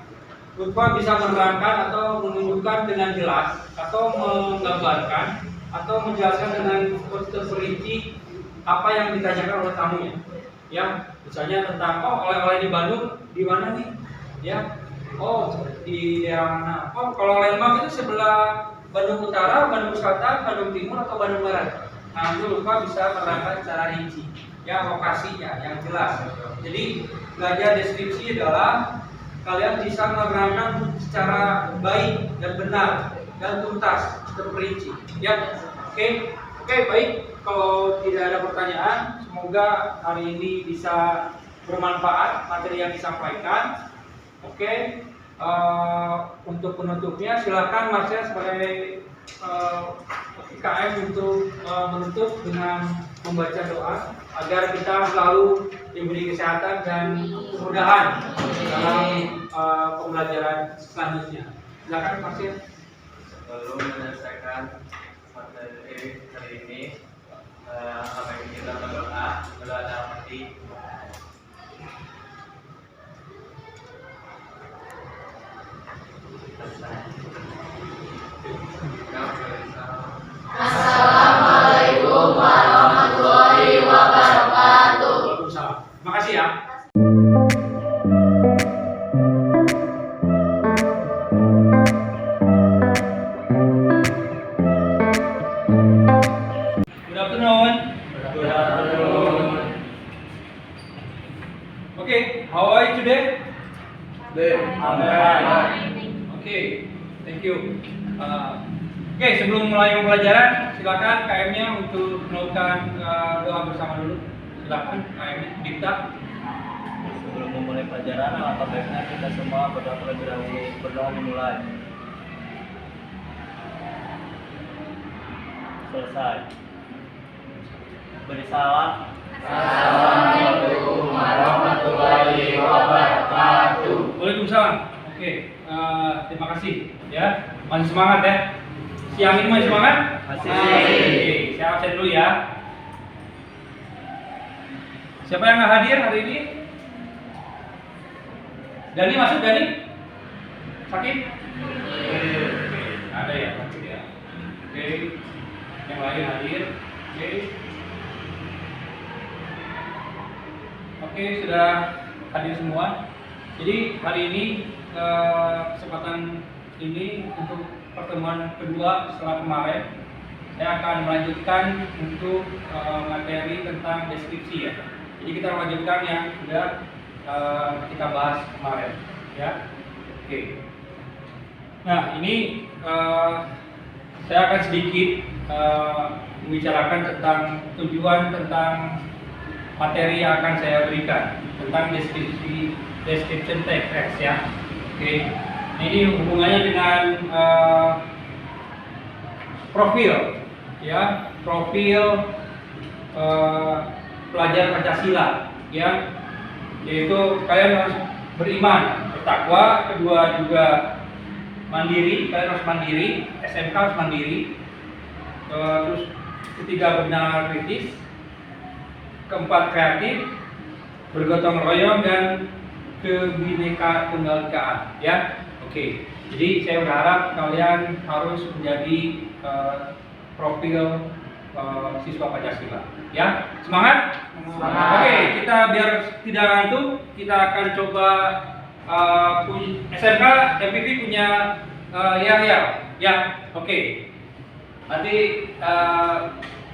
Lutfa bisa menerangkan atau menunjukkan dengan jelas atau menggambarkan atau menjelaskan dengan terperinci apa yang ditanyakan oleh tamunya. Ya, misalnya tentang oleh-oleh di Bandung di mana nih? Ya. Oh, di daerah mana? Oh, kalau Lembang itu sebelah Bandung Utara, Bandung Selatan, Bandung Timur atau Bandung Barat. Nah, itu lupa bisa menerangkan secara rinci. Ya, lokasinya yang jelas. Jadi, belajar deskripsi adalah kalian bisa menerangkan secara baik dan benar dan tuntas, terperinci. Ya, oke, baik. Kalau tidak ada pertanyaan, semoga hari ini bisa bermanfaat materi yang disampaikan. Oke, untuk penutupnya silakan Marsha sebagai KM untuk menutup dengan membaca doa agar kita selalu diberi kesehatan dan kemudahan dalam pembelajaran selanjutnya. Silakan Marsha. Sebelum menyelesaikan materi hari ini, mari kita berdoa dalam hati. Assalamualaikum warahmatullahi wabarakatuh. Waalaikumsalam. Terima kasih ya. Good afternoon. Good afternoon. Okay, how are you today? Okay, thank you. Oke, sebelum mulai pembelajaran, silakan KM-nya untuk melakukan doa bersama dulu. Silakan KM-nya, Dipta. Sebelum memulai pelajaran, alangkah baiknya kita semua berdoa terlebih dahulu. Berdoa memulai. Selesai. Beri salam. Assalamualaikum warahmatullahi wabarakatuh. Waalaikumsalam. Oke, terima kasih ya. Masih semangat ya. Siang ini masih semangat? Masih. Oke, saya absen dulu ya. Siapa yang nggak hadir hari ini? Dani masuk, Dani? Sakit? Ada ya, sakit ya. Oke, yang lain hadir. Oke, sudah hadir semua. Jadi hari ini kesempatan ini untuk pertemuan kedua setelah kemarin, saya akan melanjutkan untuk materi tentang deskripsi ya. Jadi kita melanjutkan yang sudah kita bahas kemarin ya. Oke. Nah ini saya akan sedikit membicarakan tentang tujuan tentang materi yang akan saya berikan tentang description text ya. Oke. Ini hubungannya dengan profil ya, profil pelajar Pancasila ya, yaitu kalian harus beriman, bertakwa, kedua juga mandiri, kalian harus mandiri, SMK harus mandiri, terus ketiga benar kritis, keempat kreatif, bergotong royong dan kebinekaan tunggal-ikaan ya. Oke, jadi saya berharap kalian harus menjadi profil siswa Pancasila ya. Semangat? Semangat. Oke, kita biar tidak ngantuk, kita akan coba SMK MPP punya ya. Oke. Nanti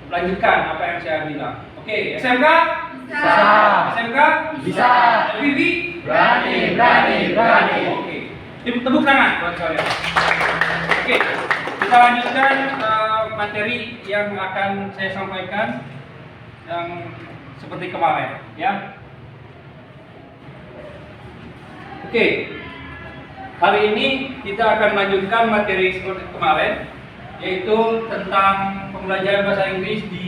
lanjutkan apa yang saya bilang. Oke, SMK? Bisa. SMK? Bisa. MPP? Berani. Oke. Tepuk tangan buat kalian. Oke, kita lanjutkan materi yang akan saya sampaikan yang seperti kemarin, ya. Oke, hari ini kita akan melanjutkan materi seperti kemarin, yaitu tentang pembelajaran bahasa Inggris di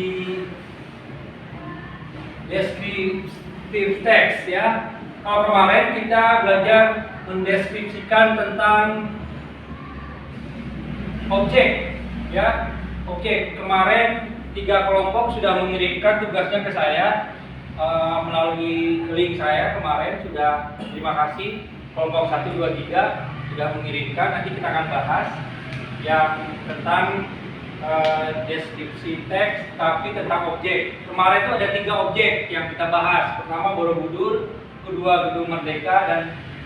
descriptive text, ya. Kalau kemarin kita belajar mendeskripsikan tentang objek ya. Objek kemarin 3 kelompok sudah mengirimkan tugasnya ke saya melalui link saya kemarin. Sudah, terima kasih. Kelompok 1, 2, 3 sudah mengirimkan. Nanti kita akan bahas yang tentang deskripsi teks tapi tentang objek. Kemarin itu ada 3 objek yang kita bahas. Pertama Borobudur, kedua Gedung Merdeka, dan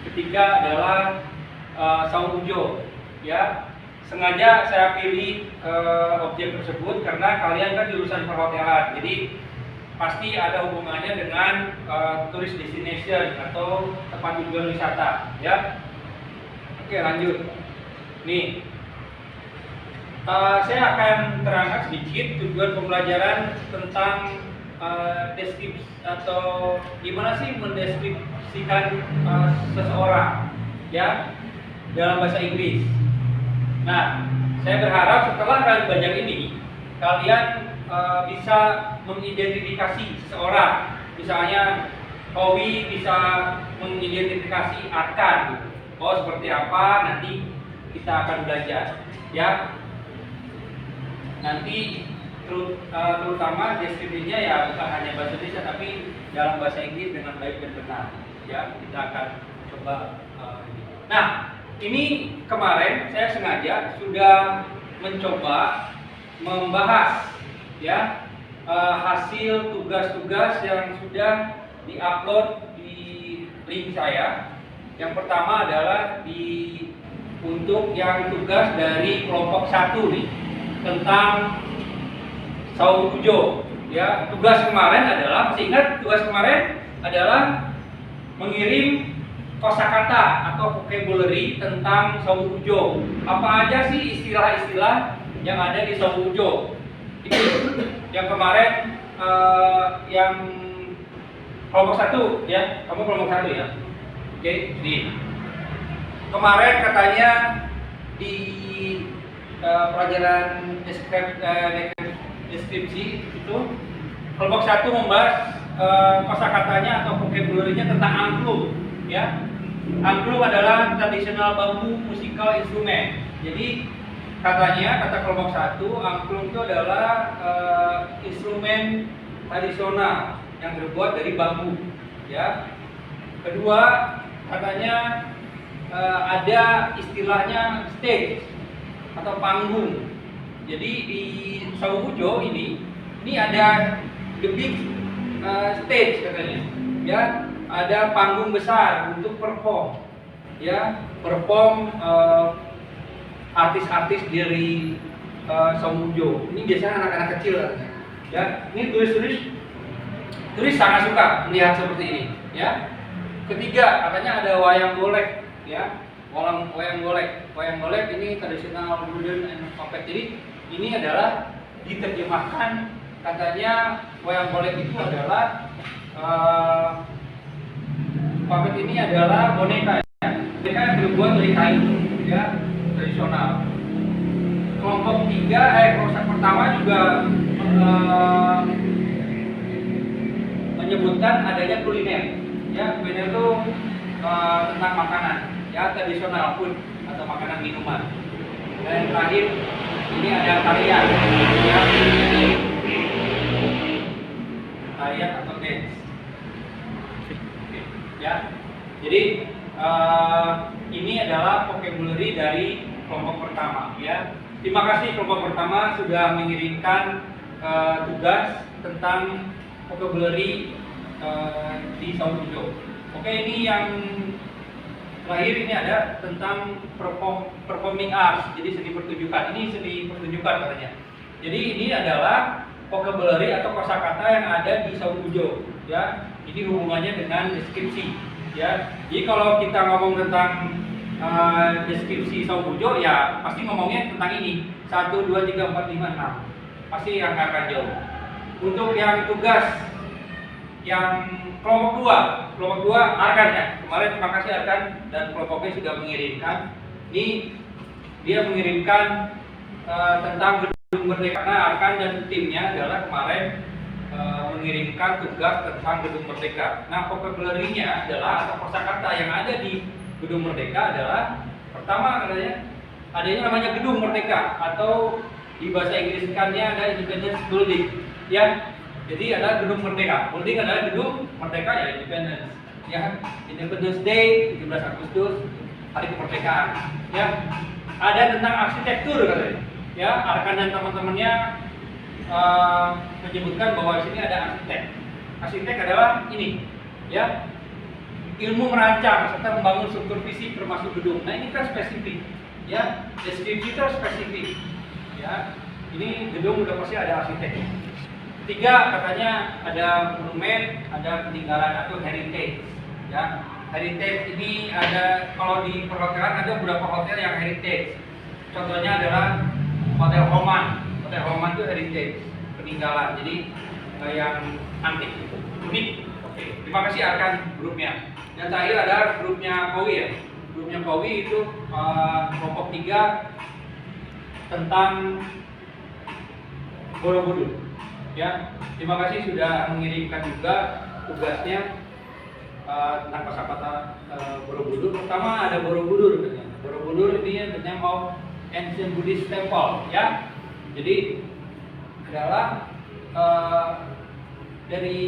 ketiga adalah saung ujo. Ya, sengaja saya pilih objek tersebut karena kalian kan jurusan perhotelan, jadi pasti ada hubungannya dengan tourist destination atau tempat tujuan wisata. Ya, oke lanjut. Nih, saya akan terangkan sedikit tujuan pembelajaran tentang deskripsi atau gimana sih mendeskripsikan seseorang ya dalam bahasa Inggris. Nah, saya berharap setelah kalian belajar ini, kalian bisa mengidentifikasi seseorang. Misalnya, Owi bisa mengidentifikasi Arkan. Gitu. Oh, seperti apa nanti kita akan belajar. Ya, nanti terutama deskripsinya ya bukan hanya bahasa Indonesia tapi dalam bahasa Inggris dengan baik dan benar. Ya, kita akan coba. Nah, ini kemarin saya sengaja sudah mencoba membahas ya hasil tugas-tugas yang sudah diupload di link saya. Yang pertama adalah untuk yang tugas dari kelompok 1 nih tentang saung ujo. Ya, tugas kemarin adalah, masih ingat tugas kemarin adalah mengirim kosakata atau vocabulary tentang saung ujo. Apa aja sih istilah-istilah yang ada di saung ujo? Itu yang kemarin yang kelompok 1 ya, kamu kelompok 1 ya. Oke, di kemarin katanya di pelajaran deskripsi itu kelompok 1 membahas kosakatanya atau vocabulary-nya tentang angklung ya. Angklung adalah tradisional bambu musikal instrumen. Jadi katanya, kata kelompok 1, angklung itu adalah instrumen tradisional yang terbuat dari bambu ya. Kedua, katanya ada istilahnya stage atau panggung. Jadi di saung ujo ini ada the big stage katanya ya, ada panggung besar untuk perform ya, perform artis-artis dari saung ujo. Ini biasanya anak-anak kecil katanya ya. Ini turis sangat suka melihat seperti ini ya. Ketiga, katanya ada wayang golek ya. Wayang golek ini tradisional wooden and puppet. Jadi ini adalah diterjemahkan, katanya wayang golek itu adalah puppet ini adalah boneka ya. Boneka yang terbuat dari kain ya, tradisional. Kelompok 3 kelompok pertama juga menyebutkan adanya kuliner ya. Kuliner itu tentang makanan ya, tradisional food atau makanan minuman. Dan yang terakhir ini ada tarian ya, tarian atau dance ya. Jadi ini adalah vocabulary dari kelompok pertama ya. Terima kasih kelompok pertama sudah mengirimkan tugas tentang vocabulary di saung ujo. Oke, ini yang terakhir ini ada tentang performing arts, jadi seni pertunjukan. Ini seni pertunjukan katanya. Jadi ini adalah vocabulary atau kosakata yang ada di saung ujo ya. Ini hubungannya dengan deskripsi ya. Jadi kalau kita ngomong tentang deskripsi saung ujo ya pasti ngomongnya tentang ini 1, 2, 3, 4, 5, 6. Pasti yang akan jauh. Untuk yang tugas yang kelompok 2 Arkan ya. Kemarin terima kasih Arkan dan kelompoknya sudah mengirimkan. Ini dia mengirimkan tentang Gedung Merdeka. Karena Arkan dan timnya adalah kemarin mengirimkan tugas tentang Gedung Merdeka. Nah, vocabulary-nya adalah atau kosakata yang ada di Gedung Merdeka adalah pertama adanya namanya Gedung Merdeka atau di bahasa Inggris-kannya ada Independence Building ya. Jadi ada Gedung Merdeka. Building adalah Gedung Merdeka ya, Independence. Ya, Independence Day 17 Agustus, hari kemerdekaan. Ya, ada tentang arsitektur katanya. Ya, Arkan dan teman-temannya menyebutkan bahwa di sini ada arsitek. Arsitek adalah ini, ya. ilmu merancang serta membangun struktur fisik termasuk gedung. Nah ini kan spesifik, ya. Deskripsi itu spesifik, ya. Ini gedung udah pasti ada arsitek. Ketiga katanya ada monumen, ada peninggalan atau heritage, ya. Heritage ini ada, kalau di perhotelan ada beberapa hotel yang heritage. Contohnya adalah Hotel Homan. Hotel Homan itu heritage, peninggalan. Jadi yang antik, unik. Oke, terima kasih akan grupnya. Yang terakhir ada grupnya Kowi ya. Grupnya Kowi itu kelompok 3 tentang Borobudur. Ya, terima kasih sudah mengirimkan juga tugasnya tentang kosakata Borobudur. Pertama ada Borobudur katanya. Borobudur ini the name of ancient Buddhist temple, ya. Jadi adalah dari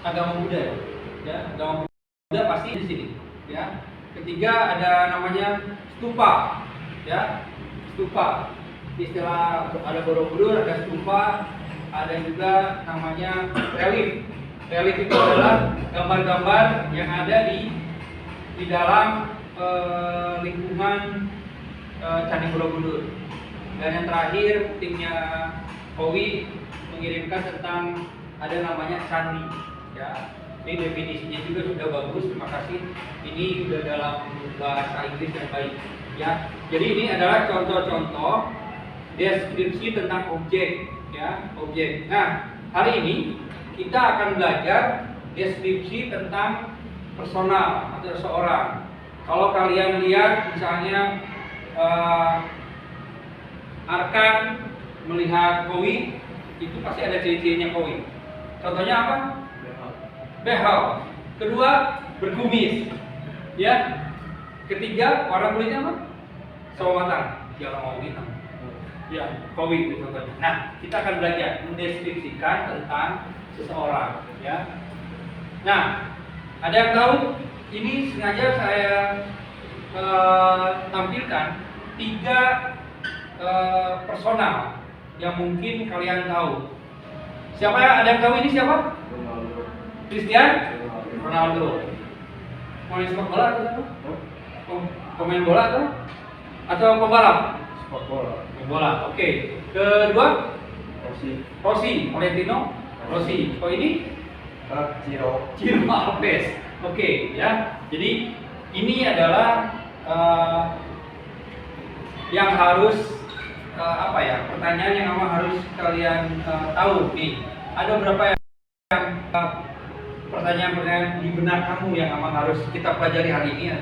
agama Buddha, ya. Agama Buddha pasti di sini, ya. Ketiga ada namanya stupa, ya. Stupa. Istilah ada Borobudur, ada stupa, ada juga namanya relief. Relief itu adalah gambar-gambar yang ada di dalam lingkungan Candi Borobudur. Dan yang terakhir timnya Kowi mengirimkan tentang ada namanya candi, ya. Ini definisinya juga sudah bagus, terima kasih. Ini sudah dalam bahasa Inggris yang baik, ya. Jadi ini adalah contoh-contoh deskripsi tentang objek, ya, objek. Nah, hari ini kita akan belajar deskripsi tentang personal atau seseorang. Kalau kalian lihat misalnya Arkan melihat Kowi, itu pasti ada ciri-cirinya Kowi. Contohnya apa? Behel. Kedua, berkumis. Ya. Ketiga, warna kulitnya apa? Sawo matang. Jangan mau hitam. Ya, Kowi itu contohnya. Nah, kita akan belajar mendeskripsikan tentang seseorang, ya. Nah, ada yang tahu? Ini sengaja saya tampilkan 3 personal yang mungkin kalian tahu. Siapa yang ada yang tahu ini siapa? Cristiano Ronaldo. Pemain sepak bola atau apa? Pemain bola atau pembalap? Sepak bola. Bola. Oke. Kedua, Rossi, Valentino Rossi. Oh ini? Ciro Alves. Oke, ya. Jadi ini adalah yang harus pertanyaan yang memang harus kalian tahu nih. Ada beberapa yang pertanyaan-pertanyaan di benak kamu yang memang harus kita pelajari hari ini, ya.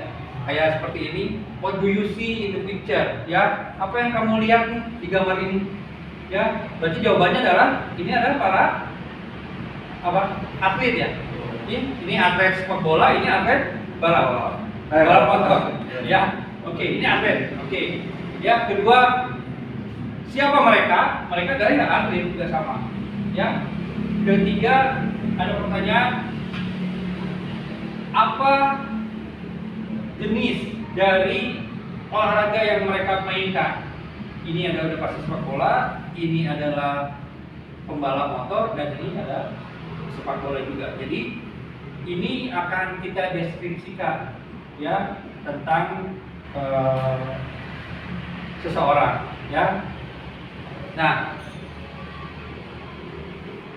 Kayak seperti ini, what do you see in the picture? Ya, apa yang kamu lihat nih di gambar ini? Ya, berarti jawabannya adalah ini adalah para atlet ya. Ini atlet sepak bola, ini atlet balap motor. Ya, oke, ini atlet. Oke. Ya, kedua, siapa mereka? Mereka dari atlet juga sama. Ya. Ketiga, ada pertanyaan, apa jenis dari olahraga yang mereka mainkan? Ini adalah udah pasti sepak bola, ini adalah pembalap motor, dan ini adalah sepak bola juga. Jadi ini akan kita deskripsikan, ya, tentang seseorang, ya. Nah,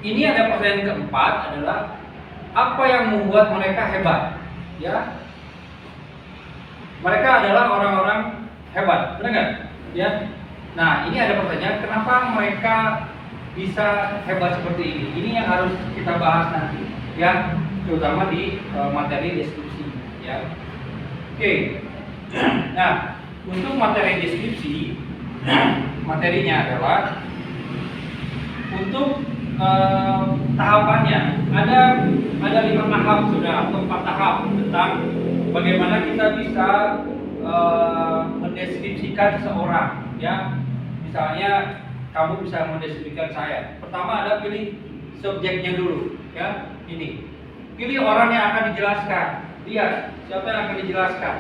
ini ada pertanyaan keempat adalah apa yang membuat mereka hebat, ya. Mereka adalah orang-orang hebat, benar nggak? Ya. Nah, ini ada pertanyaan, kenapa mereka bisa hebat seperti ini? Ini yang harus kita bahas nanti, ya, terutama di materi deskripsi, ya. Oke. Nah, untuk materi deskripsi, materinya adalah untuk tahapannya. Ada 5 tahap sudah, atau 4 tahap tentang bagaimana kita bisa mendeskripsikan seseorang, ya. Misalnya kamu bisa mendeskripsikan saya. Pertama ada pilih subjeknya dulu, ya. Ini. Pilih orang yang akan dijelaskan. Lihat siapa yang akan dijelaskan.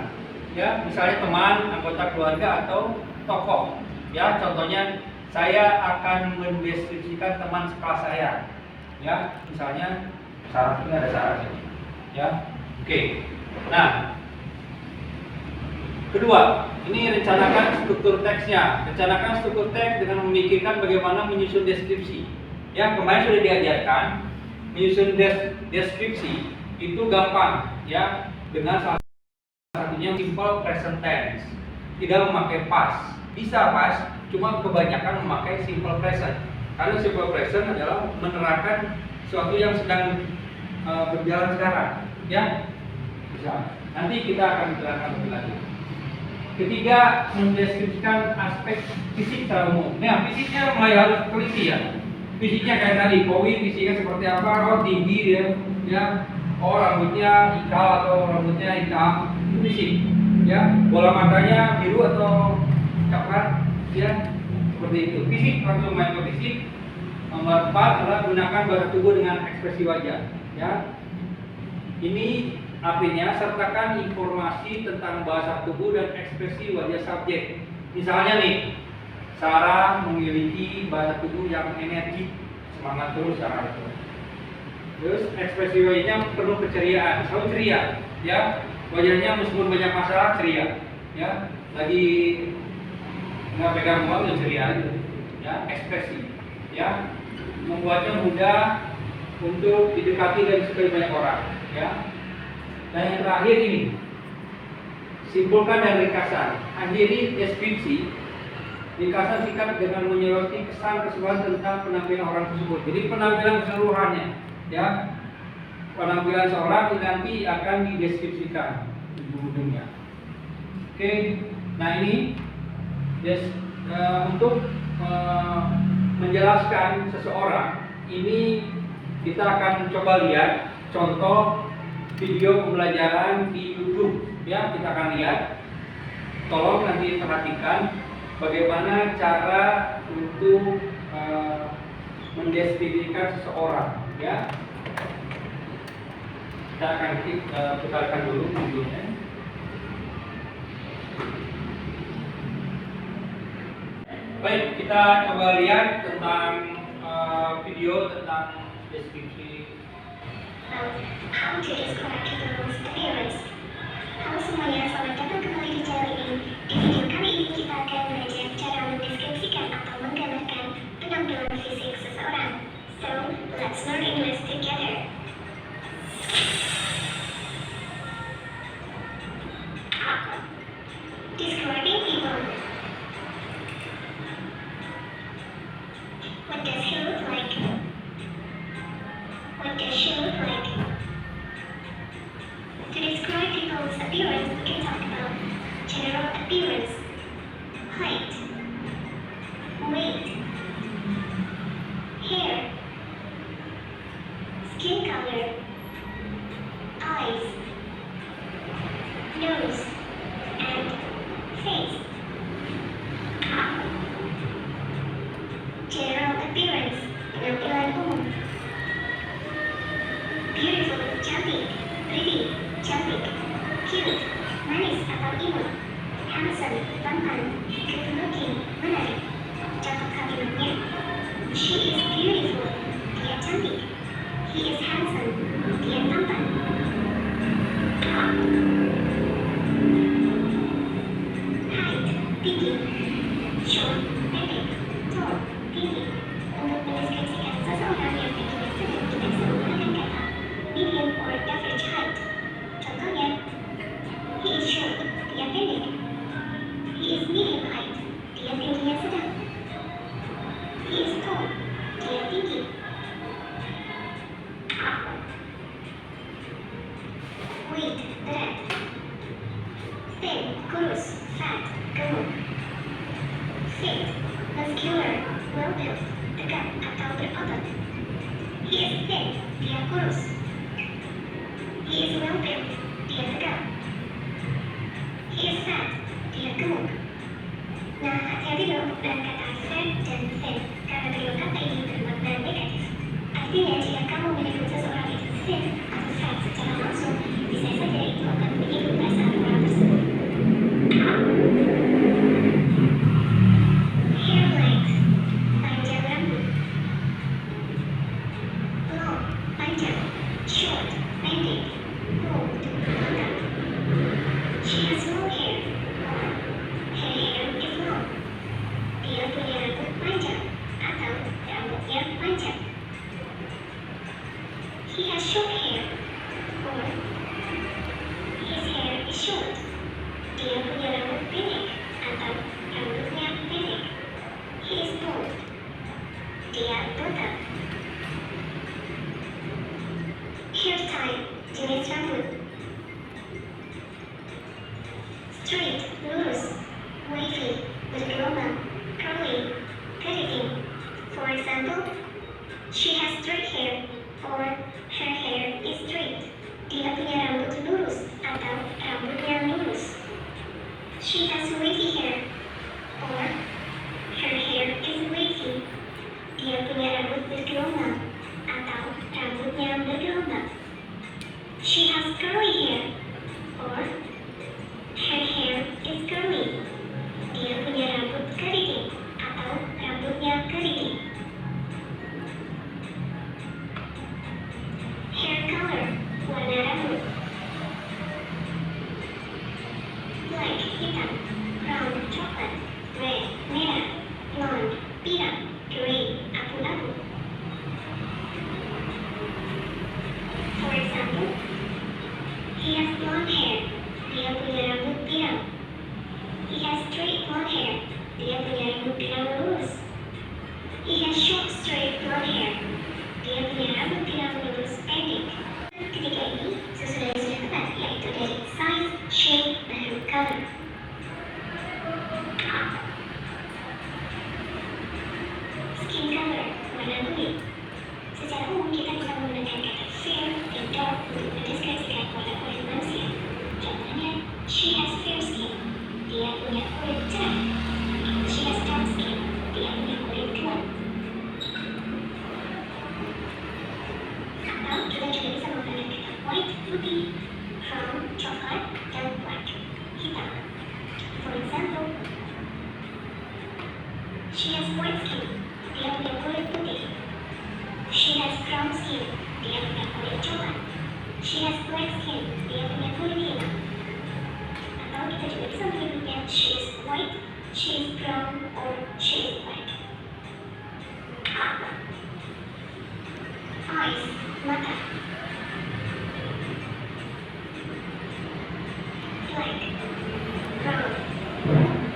Ya, misalnya teman, anggota keluarga atau tokoh. Ya, contohnya saya akan mendeskripsikan teman sekelas saya. Ya, misalnya Sarah, ini ada Sarah. Ya. Oke. Nah, kedua, ini rencanakan struktur teksnya. Rencanakan struktur teks dengan memikirkan bagaimana menyusun deskripsi. Ya, kemarin sudah diajarkan menyusun deskripsi itu gampang, ya, dengan salah satunya simple present tense. Tidak memakai past. Bisa past, cuma kebanyakan memakai simple present. Karena simple present adalah menerangkan sesuatu yang sedang berjalan sekarang, ya. Bisa. Nanti kita akan terangkan lebih lanjut. Ketiga, mendeskripsikan aspek fisik secara umum. Nah, fisiknya mulai harus teliti ya. Fisiknya kayak tadi, Kowi fisiknya seperti apa? Oh, tinggi dia, ya. Oh, rambutnya ikal atau rambutnya hitam, itu fisik. Ya, bola matanya biru atau coklat, ya. Seperti itu. Fisik, langsung main ke fisik. Nomor 4 adalah gunakan bahasa tubuh dengan ekspresi wajah, ya. Ini artinya sertakan informasi tentang bahasa tubuh dan ekspresi wajah subjek. Misalnya nih, Sarah memiliki bahasa tubuh yang energik, semangat terus Sarah itu. Terus ekspresi wajahnya penuh keceriaan, selalu ceria, ya. Wajahnya meskipun banyak masalah ceria, ya. Lagi nggak pegang uang ya ceria aja, ya. Ekspresi, ya. Membuatnya mudah untuk didekati dari sekian banyak orang, ya. Dan yang terakhir ini, simpulkan dan ringkasan. Akhiri deskripsi, ringkasan singkat dengan menyoroti kesan keseluruhan tentang penampilan orang tersebut. Jadi penampilan keseluruhannya, ya, penampilan seorang nanti akan dideskripsikan di ujungnya. Oke, nah ini untuk menjelaskan seseorang ini kita akan coba lihat contoh video pembelajaran di YouTube, ya. Kita akan lihat. Tolong nanti perhatikan bagaimana cara untuk mendeskripsikan seseorang, ya. Kita akan putarkan dulu videonya. Baik, kita coba lihat tentang video tentang deskripsi. How to describe people's appearance. Halo semuanya, selamat datang kembali di channel ini. Di video kali ini kita akan belajar cara mendeskripsikan atau menggambarkan penampilan fisik seseorang. So, let's learn English together. Describing people. What does he look like? What does she look like? To describe people's appearance, we can talk about general appearance, height, weight, hair, skin color, eyes, nose, and face. General appearance, penampilan umum. Beautiful, cantik, pretty, cantik, cute, manis atau imut, handsome, tampan, good looking, menarik. Contoh kalimatnya, she is beautiful, dia cantik. He is handsome, dia tampan. Height, tinggi, short, pendek, tall, tinggi. Untuk mendeskripsikan seseorang yang tingginya sedang, kita bisa menggunakan kata medium or average height. Contohnya, he is short, dia pendek. He is medium height, dia tingginya sedang. He is tall, dia tinggi. Weight, berat. Thin, kurus, fat, gemuk. Fit, muscular, well built, tegap atau berotot. He is thin, dia kurus. He is well built, dia tegap. He is fat, dia gemuk. Nah, hati-hati dalam penggunaan kata fat dan thin, karena kedua kata ini bermakna negatif. Artinya, jika kamu menyebut seseorang itu thin atau fat secara langsung, bisa saja itu akan menyinggung perasaan orang tersebut. Hair length, panjang rambut. Long, panjang. Short, pendek. Old, example, she has straight hair or her hair is straight. Dia punya rambut lurus atau rambutnya lurus. She has wavy hair or her hair is wavy. Dia punya rambut bergelombang atau rambutnya bergelombang. She has curly hair or her hair is curly. Dia punya rambut keriting atau rambutnya keriting. Hair color, warna rambut. Black, hitam. Brown, coklat. Red, merah. Blonde, pirang. Grey, abu-abu. For example, he has blonde hair. Dia punya rambut pirang. He has straight blonde hair. Dia punya rambut pirang lurus. He has short straight blonde hair. Dia punya rambut pirang lurus pendek. Ketiga ini susunan sudah tepat, yaitu dari size, shape, baru color. Skin color, warna kulit. Secara umum kita bisa menggunakan kata fair dan dark untuk mendeskripsikan warna kulit manusia. Contohnya, she has fair skin. Dia punya kulit cerah. She has dark skin. Dia punya kulit gelap. Atau kita juga bisa menggunakan kata white, putih, brown, coklat, dan black, hitam. For example, she has white skin. Dia punya kulit putih. She has brown skin. Dia punya kulit coklat. She has black skin. Dia punya kulit hitam. Atau kita juga bisa menyebutnya she is white, she is brown, or she is black. Eyes, mata. Black, brown,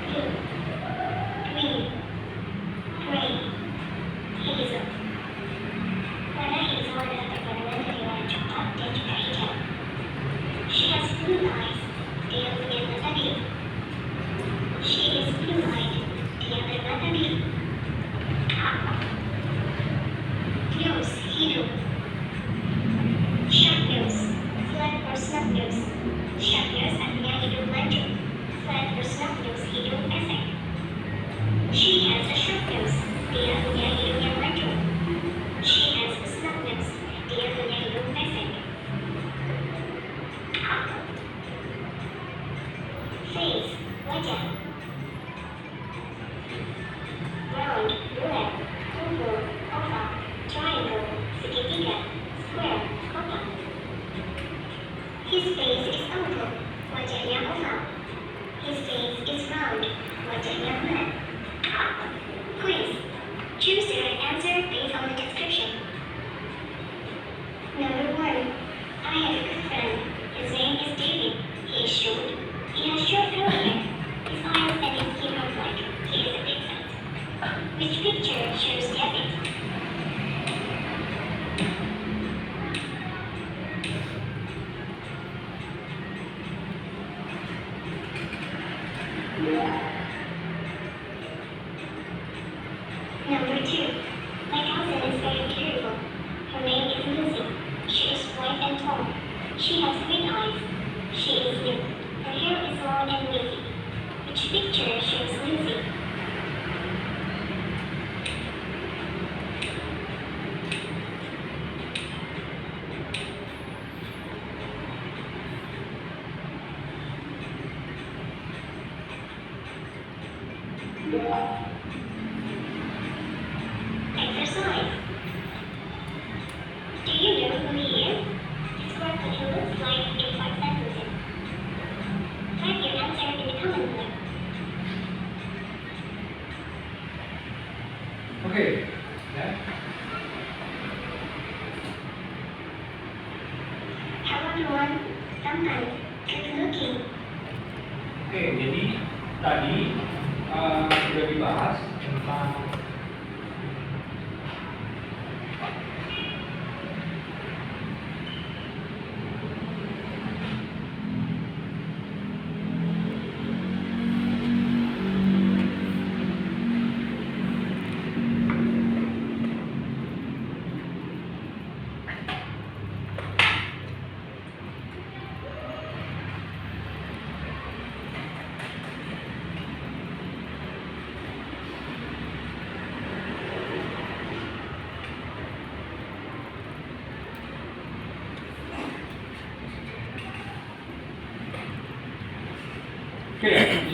blue, green, gray, hazel. Warna hazel adalah perpaduan dari warna coklat dan juga hijau. She has blue eyes. Dia punya mata biru. She is blue-eyed. Dia bermata biru. Nose, hidung. Sharp nose, flat or snub nose. Sharp nose artinya hidung lancip. Flat or snub nose, hidung pesek. She has a sharp nose. Dia punya hidung yang lancip. She has a snub nose. Dia punya hidung pesek. Face, wajah. Round, bulat. Oval, oval. Triangle, segitiga. Square, kotak. His face is oval. Wajahnya oval. His face is round. Wajahnya bulat. Quiz. Choose the right answer based on the description. Number 1. I have a good friend. His name is David. He is short. He has short curly hair. His eyes and his skin are black. He is a big fan. Which picture shows David? Number 2. My cousin is very beautiful. Her name is Lucy. She is white and tall. She has green eyes. She is new. Her hair is long and wavy. Which picture shows Lucy? Exercise. Do you know who he is? Describe what he looks like in 5 sentences. Type your answer in the comment below. Oke. Ya. Hello everyone. Tampan. Good looking. Oke, jadi tadi sudah dibahas tentang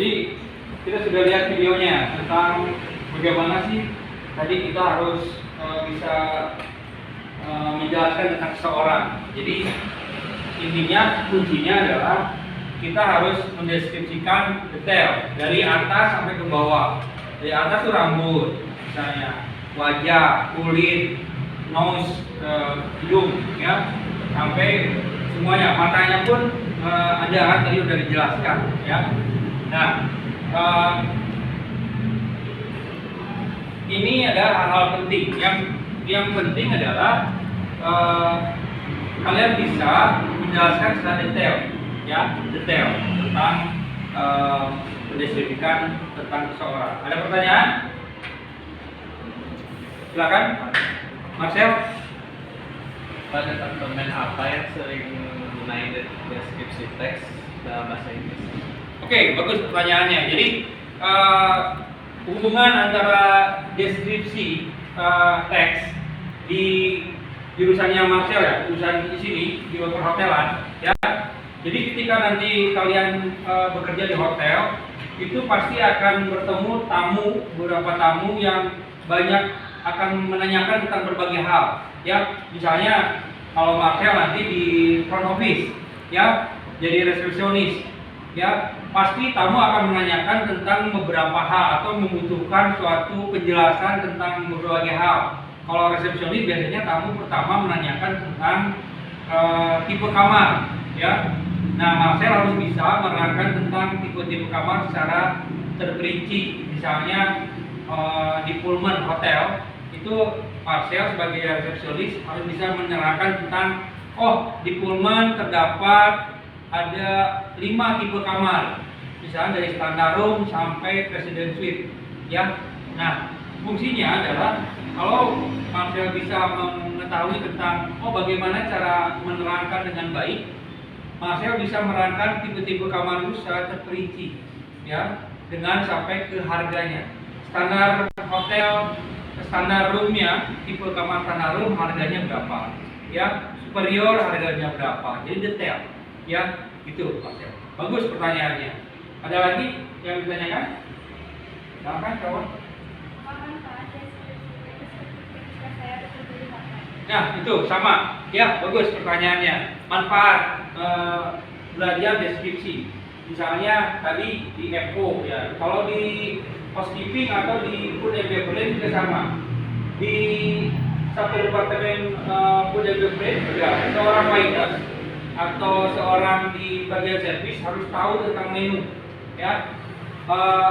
Jadi kita sudah lihat videonya tentang bagaimana sih tadi kita harus bisa menjelaskan tentang seseorang. Jadi intinya kuncinya adalah kita harus mendeskripsikan detail dari atas sampai ke bawah. Dari atas tuh rambut, misalnya wajah, kulit, nose, hidung, ya, sampai semuanya. Matanya pun ada kan tadi udah dijelaskan, ya. Nah, ini ada hal-hal penting. Yang penting adalah kalian bisa menjelaskan secara detail, ya, detail tentang mendeskripsikan tentang seseorang. Ada pertanyaan? Silakan, Marcel. Pada departemen apa yang sering gunain deskripsi teks dalam bahasa Inggris? Oke, bagus pertanyaannya. Jadi hubungan antara deskripsi teks di jurusannya Marcel, ya, jurusan di sini di perhotelan, ya. Jadi ketika nanti kalian bekerja di hotel, itu pasti akan bertemu beberapa tamu yang banyak akan menanyakan tentang berbagai hal, ya. Misalnya kalau Marcel nanti di front office, ya, jadi resepsionis, ya, pasti tamu akan menanyakan tentang beberapa hal atau membutuhkan suatu penjelasan tentang berbagai hal. Kalau resepsionis biasanya tamu pertama menanyakan tentang tipe kamar, ya. Nah, Marcel harus bisa menerangkan tentang tipe-tipe kamar secara terperinci. Misalnya di Pullman Hotel itu Marcel sebagai resepsionis harus bisa menerangkan tentang, oh, di Pullman terdapat ada 5 tipe kamar, misalnya dari standar room sampai president suite, ya. Nah, fungsinya adalah kalau Marcel bisa mengetahui tentang, oh, bagaimana cara menerangkan dengan baik, Marcel bisa menerangkan tipe-tipe kamar itu secara terperinci, ya, dengan sampai ke harganya. Standar hotel, standar roomnya, tipe kamar standar room harganya berapa, ya, superior harganya berapa, jadi detail, ya, gitu, Marcel. Bagus pertanyaannya. Ada lagi yang ditanyakan? Silakan, kawan. Nah, itu sama, ya, bagus pertanyaannya. Manfaat belajar deskripsi. Misalnya tadi di FO, ya, kalau di housekeeping atau di food and beverage juga sama. Di satu departemen food and beverage juga seorang waiter atau seorang di bagian servis harus tahu tentang menu, ya.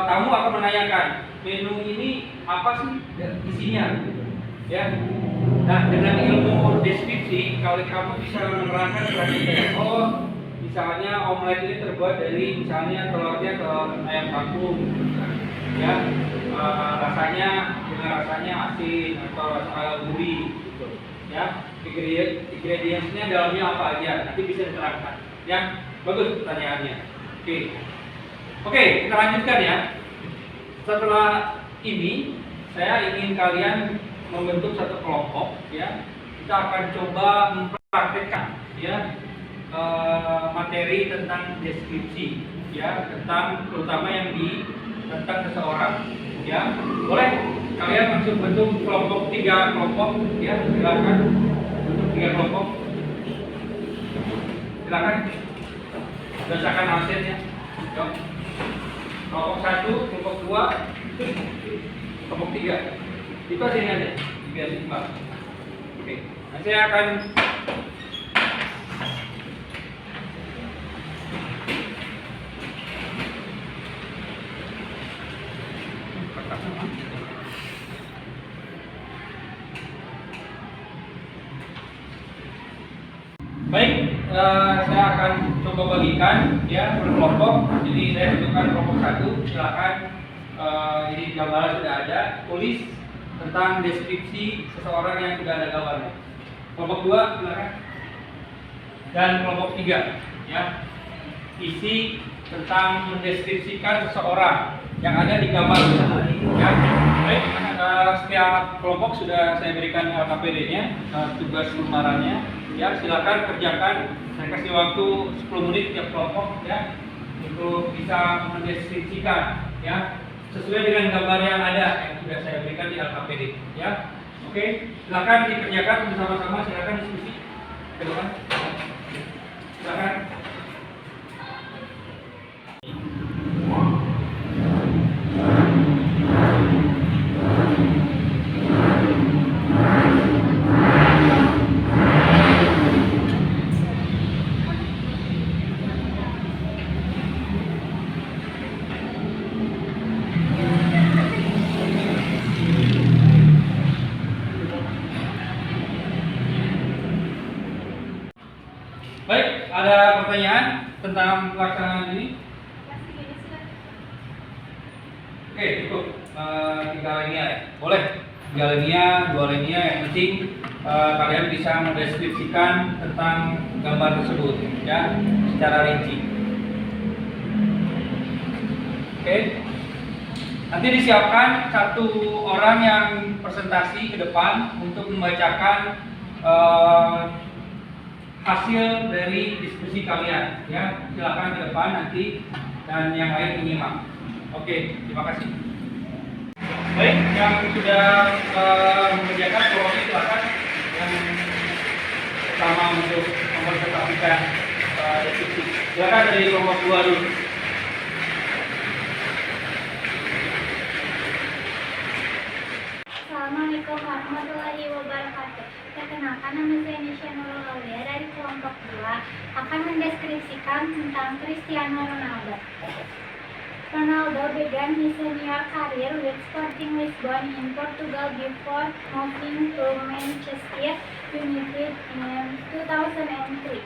Tamu akan menanyakan menu ini apa sih isinya, ya. Nah, dengan ilmu deskripsi, kalau kamu bisa menerangkan selanjutnya, oh, misalnya omelet ini terbuat dari misalnya telurnya telur ayam kampung, ya, rasanya dengan rasanya asin atau rasa gurih, gitu, ya. Ingredientsnya dalamnya apa aja, nanti bisa diterangkan, ya. Bagus pertanyaannya. Oke, kita lanjutkan, ya. Setelah ini saya ingin kalian membentuk satu kelompok, ya. Kita akan coba mempraktekkan, ya, materi tentang deskripsi, ya, tentang terutama yang tentang seseorang, ya. Boleh kalian langsung bentuk kelompok 3 kelompok, ya, silakan bentuk 3 kelompok, silakan berdasarkan hasilnya. Yuk. Kelompok 1, kelompok 2, kelompok 3. Itu hasilnya aja, biar seimbang. Oke, nah saya akan baik, saya akan coba bagikan, ya, per kelompok. Jadi saya tentukan kelompok 1, silakan. Jadi gambaran sudah ada, tulis tentang deskripsi seseorang yang sudah ada gambarnya. Kelompok 2, silakan. Dan kelompok 3, ya, isi tentang mendeskripsikan seseorang yang ada di gambar, ya. Baik, setiap kelompok sudah saya berikan LKPD-nya, tugas lamarannya, ya. Silakan kerjakan. Saya kasih waktu 10 menit tiap kelompok, ya. untuk bisa mendeskripsikan ya sesuai dengan gambar yang ada yang sudah saya berikan di LKPD ya. Oke, silakan dikerjakan bersama-sama, silakan diskusi ke depan. Silakan. Baik, ada pertanyaan tentang pelaksanaan ini? Oke, cukup. 3 linia ya. Boleh. 3 linia, 2 linia, yang penting kalian bisa mendeskripsikan tentang gambar tersebut ya, secara rinci. Oke. Nanti disiapkan 1 orang yang presentasi ke depan untuk membacakan hasil dari diskusi kalian ya. Silakan ke depan nanti dan yang lain menyimak. Oke, terima kasih. Baik, yang sudah mengerjakan proses silakan yang pertama untuk mempresentasikan diskusi. Silakan dari kelompok 2 dulu. Assalamualaikum warahmatullahi wabarakatuh. Perkenalkan, nama saya Nisha Nurul Aulia dari kelompok 2 akan mendeskripsikan tentang Cristiano Ronaldo. Ronaldo began his senior career with Sporting Lisbon in Portugal before moving to Manchester United in 2003.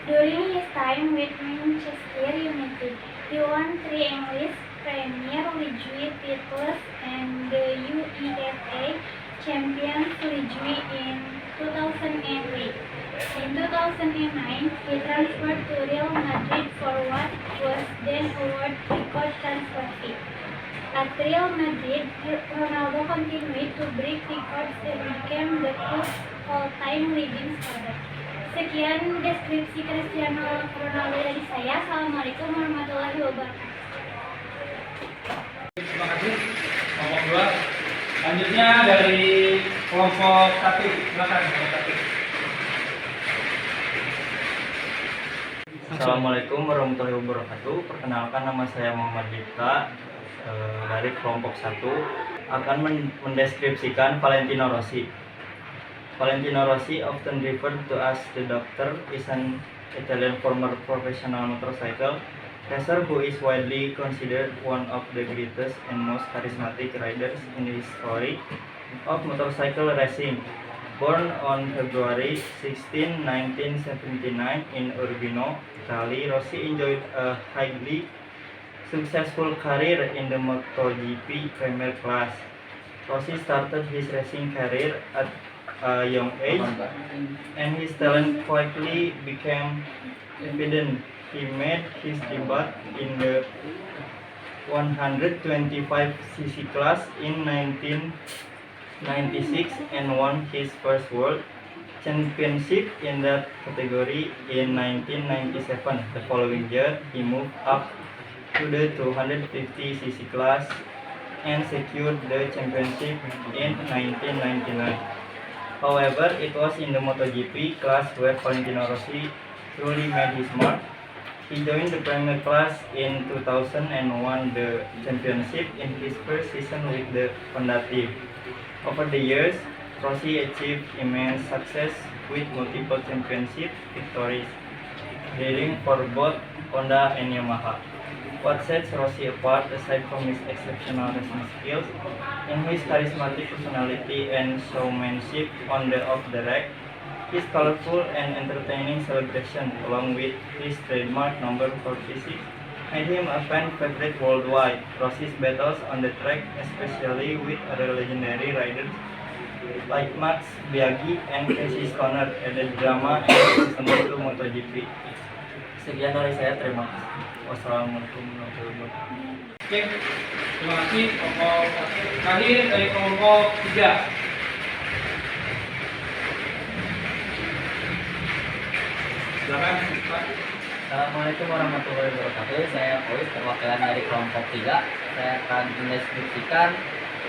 During his time with Manchester United, he won 3 English Premier League titles and the UEFA Champions League in 2008. In 2009, he transferred to Real Madrid for what was then a world record transfer fee. At Real Madrid, Ronaldo continued to break records and became the club's all-time leading scorer. Sekian deskripsi Cristiano Ronaldo dari saya. Assalamualaikum warahmatullahi wabarakatuh. Terima kasih kelompok 2. Selanjutnya dari kelompok 1. Silakan kelompok 1. Assalamualaikum warahmatullahi wabarakatuh. Perkenalkan, nama saya Muhammad Dipta dari kelompok 1 akan mendeskripsikan Valentino Rossi. Valentino Rossi, often referred to as the Doctor, is an Italian former professional motorcycle racer who is widely considered one of the greatest and most charismatic riders in the history of motorcycle racing. Born on February 16, 1979 in Urbino, Italy, Rossi enjoyed a highly successful career in the MotoGP Premier Class. Rossi started his racing career at a young age, and his talent quickly became evident. He made his debut in the 125cc class in 1996 and won his first world championship in that category in 1997. The following year, he moved up to the 250cc class and secured the championship in 1999. However, it was in the MotoGP class where Valentino Rossi truly made his mark. He joined the Premier Class in 2000 and won the championship in his first season with the Honda team. Over the years, Rossi achieved immense success with multiple championship victories, leading for both Honda and Yamaha. What sets Rossi apart, aside from his exceptional racing skills, in his charismatic personality and showmanship on the off the track, his colorful and entertaining celebration, along with his trademark number 46, made him a fan favorite worldwide. Rossi's battles on the track, especially with other legendary riders like Max Biaggi and Casey Stoner, added drama and excitement to MotoGP. Sekian dari saya, terima kasih. Wassalamualaikum warahmatullahi wabarakatuh. Oke, terima kasih. Kelompok terakhir dari kelompok 3. Silakan Pak. Assalamualaikum warahmatullahi wabarakatuh. Saya Ois, perwakilan dari kelompok 3. Saya akan mendeskripsikan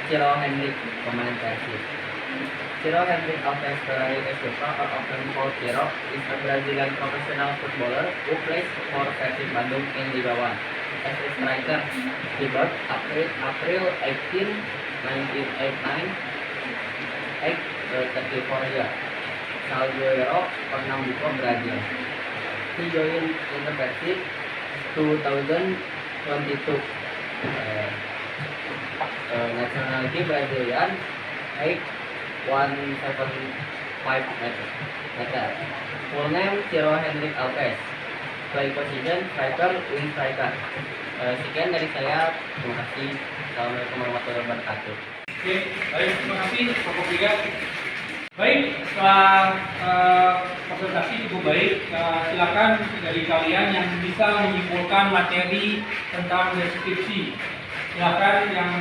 Ciro Hendrik, pemain Persib. Ciro Hendrik Alves Ferrari Estupa, or often called Ciro, is a Brazilian professional footballer who plays for Persib Bandung in Liga 1. As a striker, he birth April 18, 1989, 34 years. Salgueiro, Pernambuco, Brazil. He joined in the Persib 2022. Nationality Brazilian, height 175 meter. Full name Ciro Hendrik Alves. Play position striker, wing striker. Sekian dari saya. Terima kasih. Assalamualaikum warahmatullahi wabarakatuh. Oke, baik, terima kasih kelompok 3. Baik, setelah presentasi cukup baik, silakan dari kalian yang bisa menyimpulkan materi tentang deskripsi. Silakan yang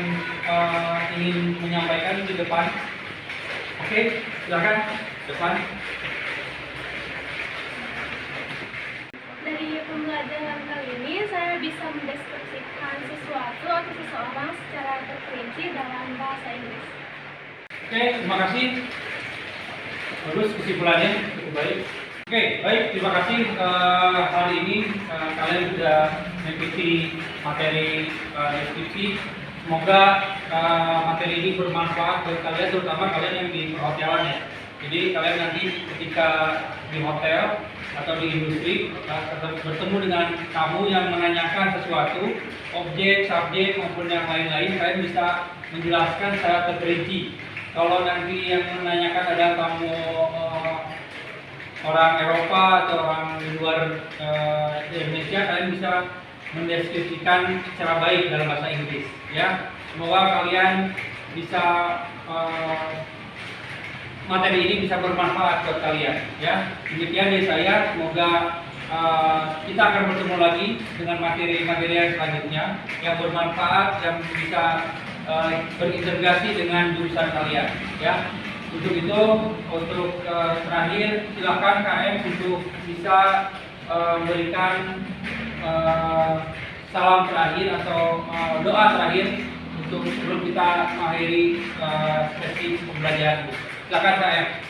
ingin menyampaikan di depan. Oke, silakan depan. Dari pembelajaran kali ini, saya bisa mendeskripsikan sesuatu atau seseorang secara terperinci dalam bahasa Inggris. Oke, terima kasih. Bagus kesimpulannya, cukup baik. Oke, baik, terima kasih. Hari ini kalian sudah mengikuti materi deskripsi. Semoga materi ini bermanfaat buat kalian, terutama kalian yang di perhotelan ya. Jadi kalian nanti ketika di hotel atau di industri bertemu dengan tamu yang menanyakan sesuatu, objek, subjek maupun yang lain-lain, kalian bisa menjelaskan secara terperinci. Kalau nanti yang menanyakan ada tamu orang Eropa atau orang di luar Indonesia, kalian bisa mendeskripsikan secara baik dalam bahasa Inggris. Ya, semoga kalian bisa materi ini bisa bermanfaat buat kalian. Ya, demikian dari saya. Semoga kita akan bertemu lagi dengan materi-materi yang selanjutnya yang bermanfaat, yang bisa berintegrasi dengan jurusan kalian. Ya, untuk itu, untuk terakhir silakan KM untuk bisa memberikan salam terakhir atau doa terakhir untuk sebelum kita mengakhiri sesi pembelajaran. Silakan KM.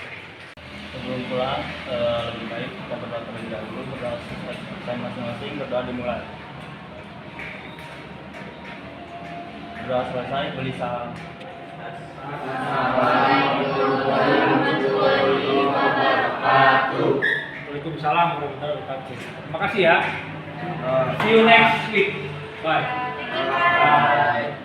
Sebelum pulang, lebih baik kita berdoa terlebih dahulu. Berdoa selesai masing-masing, berdoa dimulai. Berdoa selesai, beli saham. Waalaikumsalam warahmatullahi wabarakatuh. Terima kasih ya. See you next week. Bye. Thank you, Pak. Bye.